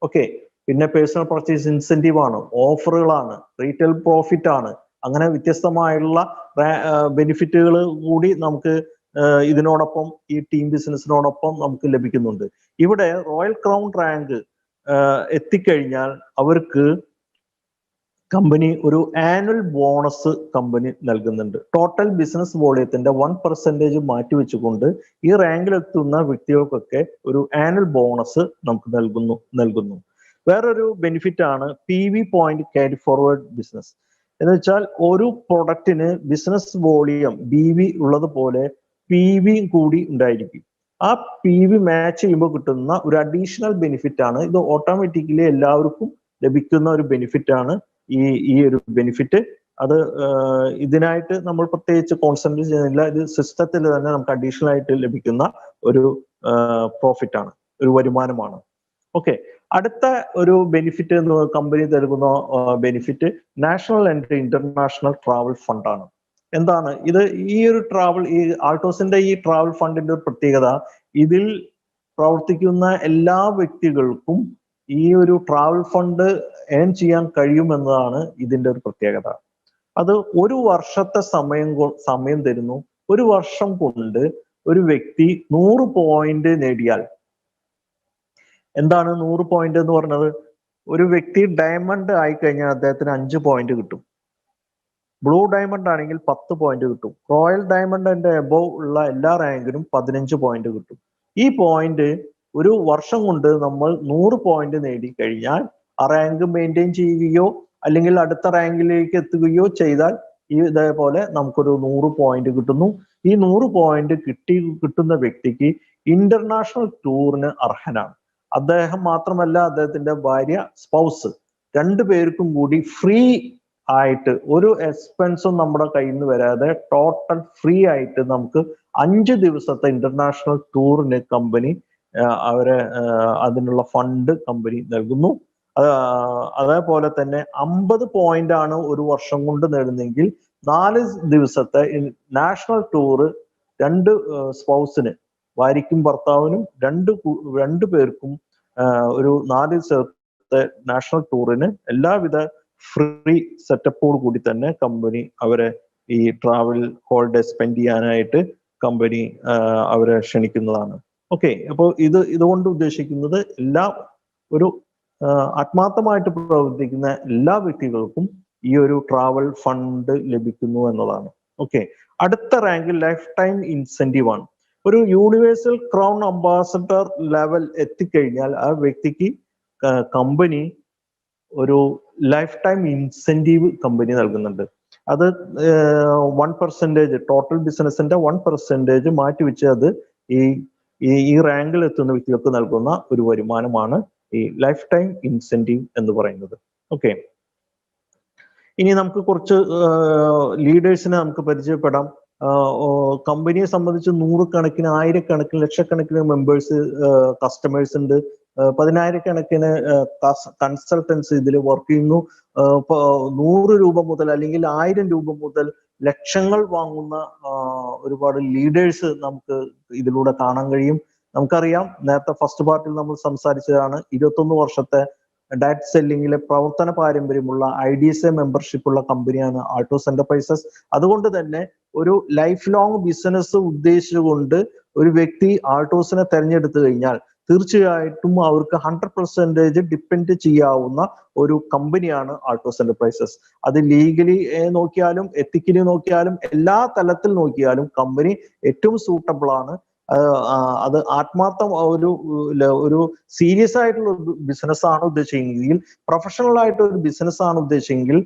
ഓക്കെ, പിന്നെ പേഴ്സണൽ പർച്ചേസ് ഇൻസെന്റീവ് ആണ്, ഓഫറുകളാണ്, റീറ്റെയിൽ പ്രോഫിറ്റ് ആണ്. അങ്ങനെ വ്യത്യസ്തമായുള്ള ബെനിഫിറ്റുകൾ കൂടി നമുക്ക് ഇതിനോടൊപ്പം ഈ ടീം ബിസിനസിനോടൊപ്പം നമുക്ക് ലഭിക്കുന്നുണ്ട്. ഇവിടെ റോയൽ ക്രൗൺ റാങ്ക് എത്തിക്കഴിഞ്ഞാൽ അവർക്ക് കമ്പനി ഒരു ആനുവൽ ബോണസ് കമ്പനി നൽകുന്നുണ്ട്. ടോട്ടൽ ബിസിനസ് വോളിയത്തിന്റെ 1% മാറ്റിവെച്ചുകൊണ്ട് ഈ റാങ്കിലെത്തുന്ന വ്യക്തികൾക്കൊക്കെ ഒരു ആനുവൽ ബോണസ് നമുക്ക് നൽകുന്നു. വേറൊരു ബെനിഫിറ്റ് ആണ് PV point carry forward business. എന്ന് വെച്ചാൽ ഒരു പ്രൊഡക്റ്റിന് ബിസിനസ് വോളിയം BV ഉള്ളതുപോലെ PV കൂടി ഉണ്ടായിരിക്കും. ആ PV മാച്ച് ചെയ്യുമ്പോൾ കിട്ടുന്ന ഒരു അഡീഷണൽ ബെനിഫിറ്റ് ആണ് ഇത്. ഓട്ടോമാറ്റിക്കലി എല്ലാവർക്കും ലഭിക്കുന്ന ഒരു ബെനിഫിറ്റ് ആണ് ഈ ഒരു ബെനിഫിറ്റ്. അത് ഇതിനായിട്ട് നമ്മൾ പ്രത്യേകിച്ച് കോൺസെൻട്രേറ്റ് ചെയ്യുന്നില്ല. ഇത് സിസ്റ്റത്തിൽ തന്നെ നമുക്ക് അഡീഷണൽ ആയിട്ട് ലഭിക്കുന്ന ഒരു പ്രോഫിറ്റ് ആണ്. ഒരു വരുമാനമാണ്. ഓക്കെ, അടുത്ത ഒരു ബെനിഫിറ്റ് എന്ന് കമ്പനി നൽകുന്ന benefit national and international travel ഫണ്ടാണ്. എന്താണ് ഇത്? ഈ ഒരു ട്രാവൽ, ഈ ആൾട്ടോസിന്റെ ഈ ട്രാവൽ ഫണ്ടിന്റെ ഒരു പ്രത്യേകത, ഇതിൽ പ്രവർത്തിക്കുന്ന എല്ലാ വ്യക്തികൾക്കും ഈ ഒരു ട്രാവൽ ഫണ്ട് ഏൺ ചെയ്യാൻ കഴിയുമെന്നതാണ് ഇതിന്റെ ഒരു പ്രത്യേകത. അത് ഒരു വർഷത്തെ സമയം തരുന്നു. ഒരു വർഷം കൊണ്ട് ഒരു വ്യക്തി 100 പോയിന്റ് നേടിയാൽ, എന്താണ് 100 പോയിന്റ് എന്ന് പറഞ്ഞത്? ഒരു വ്യക്തി ഡയമണ്ട് ആയിക്കഴിഞ്ഞാൽ അദ്ദേഹത്തിന് 5 പോയിന്റ് കിട്ടും. ബ്ലൂ ഡയമണ്ട് ആണെങ്കിൽ 10 പോയിന്റ് കിട്ടും. റോയൽ ഡയമണ്ടിന്റെ എബോവ് ഉള്ള എല്ലാ റാങ്കിനും 15 പോയിന്റ് കിട്ടും. ഈ പോയിന്റ് ഒരു വർഷം കൊണ്ട് നമ്മൾ 100 പോയിന്റ് നേടിക്കഴിഞ്ഞാൽ ആ റാങ്ക് മെയിൻറ്റെയിൻ ചെയ്യുകയോ അല്ലെങ്കിൽ അടുത്ത റാങ്കിലേക്ക് എത്തുകയോ ചെയ്താൽ ഇതേപോലെ നമുക്കൊരു 100 പോയിന്റ് കിട്ടുന്നു. ഈ 100 പോയിന്റ് കിട്ടുന്ന വ്യക്തിക്ക് ഇന്റർനാഷണൽ ടൂറിന് അർഹനാണ്. അദ്ദേഹം മാത്രമല്ല, അദ്ദേഹത്തിന്റെ ഭാര്യ, സ്പൗസ്, രണ്ടുപേർക്കും കൂടി ഫ്രീ ആയിട്ട്, ഒരു എക്സ്പെൻസും നമ്മുടെ കയ്യിൽ നിന്ന് വരാതെ ടോട്ടൽ ഫ്രീ ആയിട്ട് നമുക്ക് 5 ദിവസത്തെ ഇന്റർനാഷണൽ ടൂറിന് കമ്പനി അവരെ അതിനുള്ള ഫണ്ട് കമ്പനി നൽകുന്നു. അതേപോലെ തന്നെ 50 പോയിന്റ് ആണ് ഒരു വർഷം കൊണ്ട് നേടുന്നെങ്കിൽ 4 ദിവസത്തെ നാഷണൽ ടൂറ് 2 സ്പൗസിന്, ഭാര്യയ്ക്കും ഭർത്താവിനും രണ്ടു പേർക്കും ഒരു 4 ദിവസത്തെ നാഷണൽ ടൂറിന് എല്ലാവിധ ഫ്രീ സെറ്റപ്പോട് കൂടി തന്നെ കമ്പനി അവരെ ഈ ട്രാവൽ ഹോളിഡേ സ്പെൻഡ് ചെയ്യാനായിട്ട് കമ്പനി അവരെ ക്ഷണിക്കുന്നതാണ്. ഓക്കെ, അപ്പോൾ ഇതുകൊണ്ട് ഉദ്ദേശിക്കുന്നത് എല്ലാ ഒരു ആത്മാർത്ഥമായിട്ട് പ്രവർത്തിക്കുന്ന എല്ലാ വ്യക്തികൾക്കും ഈ ഒരു ട്രാവൽ ഫണ്ട് ലഭിക്കുന്നു എന്നതാണ്. ഓക്കെ, അടുത്ത റാങ്ക് ലൈഫ് ടൈം ഇൻസെന്റീവ് ആണ്. ഒരു യൂണിവേഴ്സൽ ക്രൗൺ അംബാസഡർ ലെവൽ എത്തിക്കഴിഞ്ഞാൽ ആ വ്യക്തിക്ക് കമ്പനി ഒരു ലൈഫ് ടൈം ഇൻസെന്റീവ് കമ്പനി നൽകുന്നുണ്ട്. അത് 1% ടോട്ടൽ ബിസിനസിന്റെ 1% മാറ്റിവെച്ച് അത് ഈ റാങ്കിൽ എത്തുന്ന വ്യക്തികൾക്ക് നൽകുന്ന ഒരു വരുമാനമാണ് ഈ ലൈഫ് ടൈം ഇൻസെന്റീവ് എന്ന് പറയുന്നത്. ഓക്കെ, ഇനി നമുക്ക് കുറച്ച് ലീഡേഴ്സിനെ നമുക്ക് പരിചയപ്പെടാം. കമ്പനിയെ സംബന്ധിച്ച് 100 കണക്കിന്, 1000 ലക്ഷക്കണക്കിന് മെമ്പേഴ്സ്, കസ്റ്റമേഴ്സ് ഉണ്ട്. 10,000 കൺസൾട്ടൻസ് ഇതിൽ വർക്ക് ചെയ്യുന്നു. 100 രൂപ മുതൽ അല്ലെങ്കിൽ 1000 രൂപ മുതൽ ലക്ഷങ്ങൾ വാങ്ങുന്ന ഒരുപാട് ലീഡേഴ്സ് നമുക്ക് ഇതിലൂടെ കാണാൻ കഴിയും. നമുക്കറിയാം, നേരത്തെ ഫസ്റ്റ് പാർട്ടിൽ നമ്മൾ സംസാരിച്ചതാണ്, 21 വർഷത്തെ ഡയറക്ട് സെല്ലിങ്ങിലെ പ്രവർത്തന പാരമ്പര്യമുള്ള IDSA മെമ്പർഷിപ്പ് ഉള്ള കമ്പനിയാണ് ആൾട്ടോസ് എന്റർപ്രൈസസ്. അതുകൊണ്ട് തന്നെ ഒരു ലൈഫ് ലോങ് ബിസിനസ് ഉദ്ദേശിച്ചുകൊണ്ട് ഒരു വ്യക്തി ആൾട്ടോസിനെ തെരഞ്ഞെടുത്തു കഴിഞ്ഞാൽ തീർച്ചയായിട്ടും അവർക്ക് 100% ഡിപ്പെൻഡ് ചെയ്യാവുന്ന ഒരു കമ്പനിയാണ് ആൾട്ടോസ് എന്റർപ്രൈസസ്. അത് ലീഗലി നോക്കിയാലും എത്തിക്കലി നോക്കിയാലും എല്ലാ തലത്തിൽ നോക്കിയാലും കമ്പനി ഏറ്റവും സൂട്ടബിൾ ആണ്. അത് ആത്മാർത്ഥം ഒരു സീരിയസ് ആയിട്ടുള്ള ഒരു ബിസിനസ് ആണ് ഉദ്ദേശിച്ചെങ്കിൽ, പ്രൊഫഷണൽ ആയിട്ട് ഒരു ബിസിനസ് ആണ് ഉദ്ദേശിച്ചെങ്കിൽ,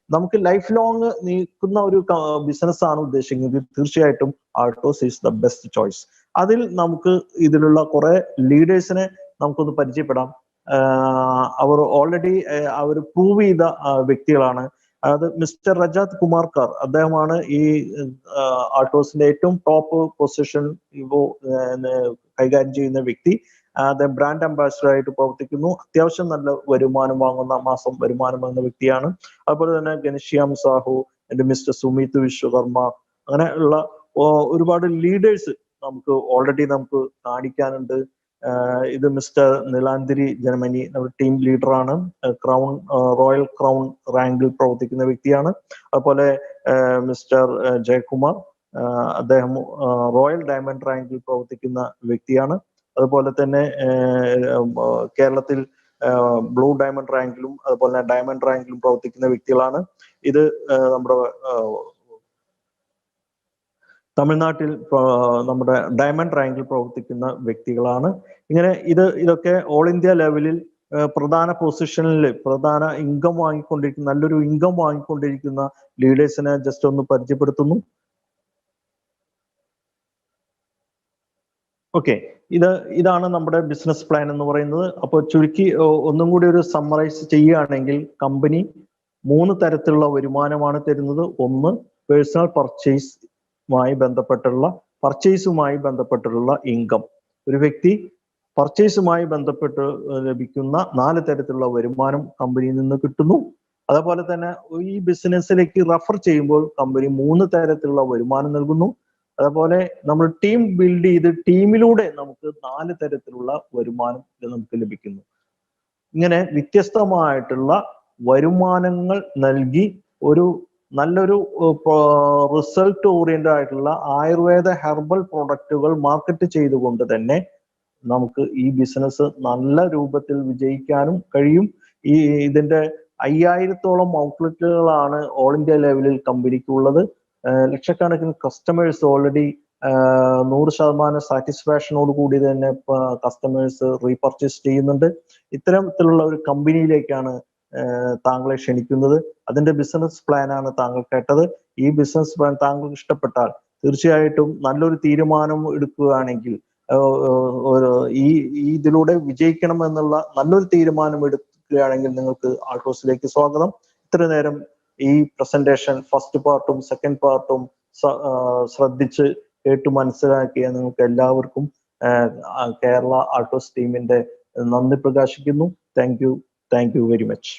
നമുക്ക് ലൈഫ് ലോങ് നീക്കുന്ന ഒരു ബിസിനസ് ആണ് ഉദ്ദേശിച്ചെങ്കിൽ തീർച്ചയായിട്ടും Altos is the best choice. അതിൽ നമുക്ക് ഇതിലുള്ള കുറെ ലീഡേഴ്സിനെ നമുക്കൊന്ന് പരിചയപ്പെടാം. അവർ ഓൾറെഡി അവർ പ്രൂവ് ചെയ്ത വ്യക്തികളാണ്. അത് മിസ്റ്റർ രജാത് കുമാർക്കാർ, അദ്ദേഹമാണ് ഈ ആൾട്ടോസിന്റെ ഏറ്റവും ടോപ്പ് പൊസിഷൻ കൈകാര്യം ചെയ്യുന്ന വ്യക്തി. അദ്ദേഹം ബ്രാൻഡ് അംബാസിഡർ ആയിട്ട് പ്രവർത്തിക്കുന്നു. അത്യാവശ്യം നല്ല വരുമാനം വാങ്ങുന്ന, മാസം വരുമാനം വാങ്ങുന്ന വ്യക്തിയാണ്. അതുപോലെ തന്നെ ഘനശ്യാം സാഹു, മിസ്റ്റർ സുമിത് വിശ്വകർമ്മ, അങ്ങനെ ഉള്ള ഒരുപാട് ലീഡേഴ്സ് നമുക്ക് ഓൾറെഡി നമുക്ക് കാണിക്കാനുണ്ട്. ഇത് മിസ്റ്റർ നിലാന്തിരി ജർമ്മനി, നമ്മുടെ ടീം ലീഡറാണ്. റോയൽ ക്രൗൺ റാങ്കിൽ പ്രവർത്തിക്കുന്ന വ്യക്തിയാണ്. അതുപോലെ മിസ്റ്റർ ജയകുമാർ, അദ്ദേഹം റോയൽ ഡയമണ്ട് റാങ്കിൽ പ്രവർത്തിക്കുന്ന വ്യക്തിയാണ്. അതുപോലെ തന്നെ കേരളത്തിൽ ബ്ലൂ ഡയമണ്ട് റാങ്കിലും അതുപോലെ ഡയമണ്ട് റാങ്കിലും പ്രവർത്തിക്കുന്ന വ്യക്തികളാണ്. ഇത് നമ്മുടെ തമിഴ്നാട്ടിൽ നമ്മുടെ ഡയമണ്ട് റാങ്കിൽ പ്രവർത്തിക്കുന്ന വ്യക്തികളാണ്. ഇങ്ങനെ ഇതൊക്കെ ഓൾ ഇന്ത്യ ലെവലിൽ പ്രധാന പൊസിഷനിൽ പ്രധാന ഇൻകം വാങ്ങിക്കൊണ്ടിരിക്കുന്ന, നല്ലൊരു ഇൻകം വാങ്ങിക്കൊണ്ടിരിക്കുന്ന ലീഡേഴ്സിനെ ജസ്റ്റ് ഒന്ന് പരിചയപ്പെടുത്തുന്നു. ഓക്കെ, ഇതാണ് നമ്മുടെ ബിസിനസ് പ്ലാൻ എന്ന് പറയുന്നത്. അപ്പോൾ ചുരുക്കി ഒന്നും കൂടി ഒരു സമ്മറൈസ് ചെയ്യുകയാണെങ്കിൽ, കമ്പനി 3 തരത്തിലുള്ള വരുമാനമാണ് തരുന്നത്. ഒന്ന്, പേഴ്സണൽ പർച്ചേസുമായി ബന്ധപ്പെട്ടുള്ള ഇൻകം. ഒരു വ്യക്തി പർച്ചേസുമായി ബന്ധപ്പെട്ട് ലഭിക്കുന്ന 4 തരത്തിലുള്ള വരുമാനം കമ്പനിയിൽ നിന്ന് കിട്ടുന്നു. അതുപോലെ തന്നെ ഈ ബിസിനസ്സിലേക്ക് റെഫർ ചെയ്യുമ്പോൾ കമ്പനി 3 തരത്തിലുള്ള വരുമാനം നൽകുന്നു. അതുപോലെ നമ്മൾ ടീം ബിൽഡ് ചെയ്ത് ടീമിലൂടെ നമുക്ക് 4 തരത്തിലുള്ള വരുമാനം നമുക്ക് ലഭിക്കുന്നു. ഇങ്ങനെ വ്യത്യസ്തമായിട്ടുള്ള വരുമാനങ്ങൾ നൽകി ഒരു നല്ലൊരു റിസൾട്ട് ഓറിയന്റഡ് ആയിട്ടുള്ള ആയുർവേദ ഹെർബൽ പ്രൊഡക്റ്റുകൾ മാർക്കറ്റ് ചെയ്തുകൊണ്ട് തന്നെ നമുക്ക് ഈ ബിസിനസ് നല്ല രൂപത്തിൽ വിജയിക്കാനും കഴിയും. ഇതിന്റെ 5000-ഓളം ഔട്ട്ലെറ്റുകളാണ് ഓൾ ഇന്ത്യ ലെവലിൽ കമ്പനിക്കുള്ളത്. ലക്ഷക്കണക്കിന് കസ്റ്റമേഴ്സ് ഓൾറെഡി 100% സാറ്റിസ്ഫാക്ഷനോട് കൂടി തന്നെ കസ്റ്റമേഴ്സ് റീപർച്ചേസ് ചെയ്യുന്നുണ്ട്. ഇത്തരത്തിലുള്ള ഒരു കമ്പനിയിലേക്കാണ് താങ്കളെ ക്ഷണിക്കുന്നത്. അതിന്റെ ബിസിനസ് പ്ലാനാണ് താങ്കൾ കേട്ടത്. ഈ ബിസിനസ് പ്ലാൻ താങ്കൾക്ക് ഇഷ്ടപ്പെട്ടാൽ തീർച്ചയായിട്ടും നല്ലൊരു തീരുമാനം എടുക്കുകയാണെങ്കിൽ ഇതിലൂടെ വിജയിക്കണം എന്നുള്ള നല്ലൊരു തീരുമാനം എടുക്കുകയാണെങ്കിൽ നിങ്ങൾക്ക് ആൾട്ടോസിലേക്ക് സ്വാഗതം. ഇത്ര നേരം ഈ പ്രസന്റേഷൻ ഫസ്റ്റ് പാർട്ടും സെക്കൻഡ് പാർട്ടും ശ്രദ്ധിച്ച് കേട്ട് മനസ്സിലാക്കിയ നിങ്ങൾക്ക് എല്ലാവർക്കും കേരള ആൾട്ടോസ് ടീമിന്റെ നന്ദി പ്രകാശിക്കുന്നു. Thank you very much.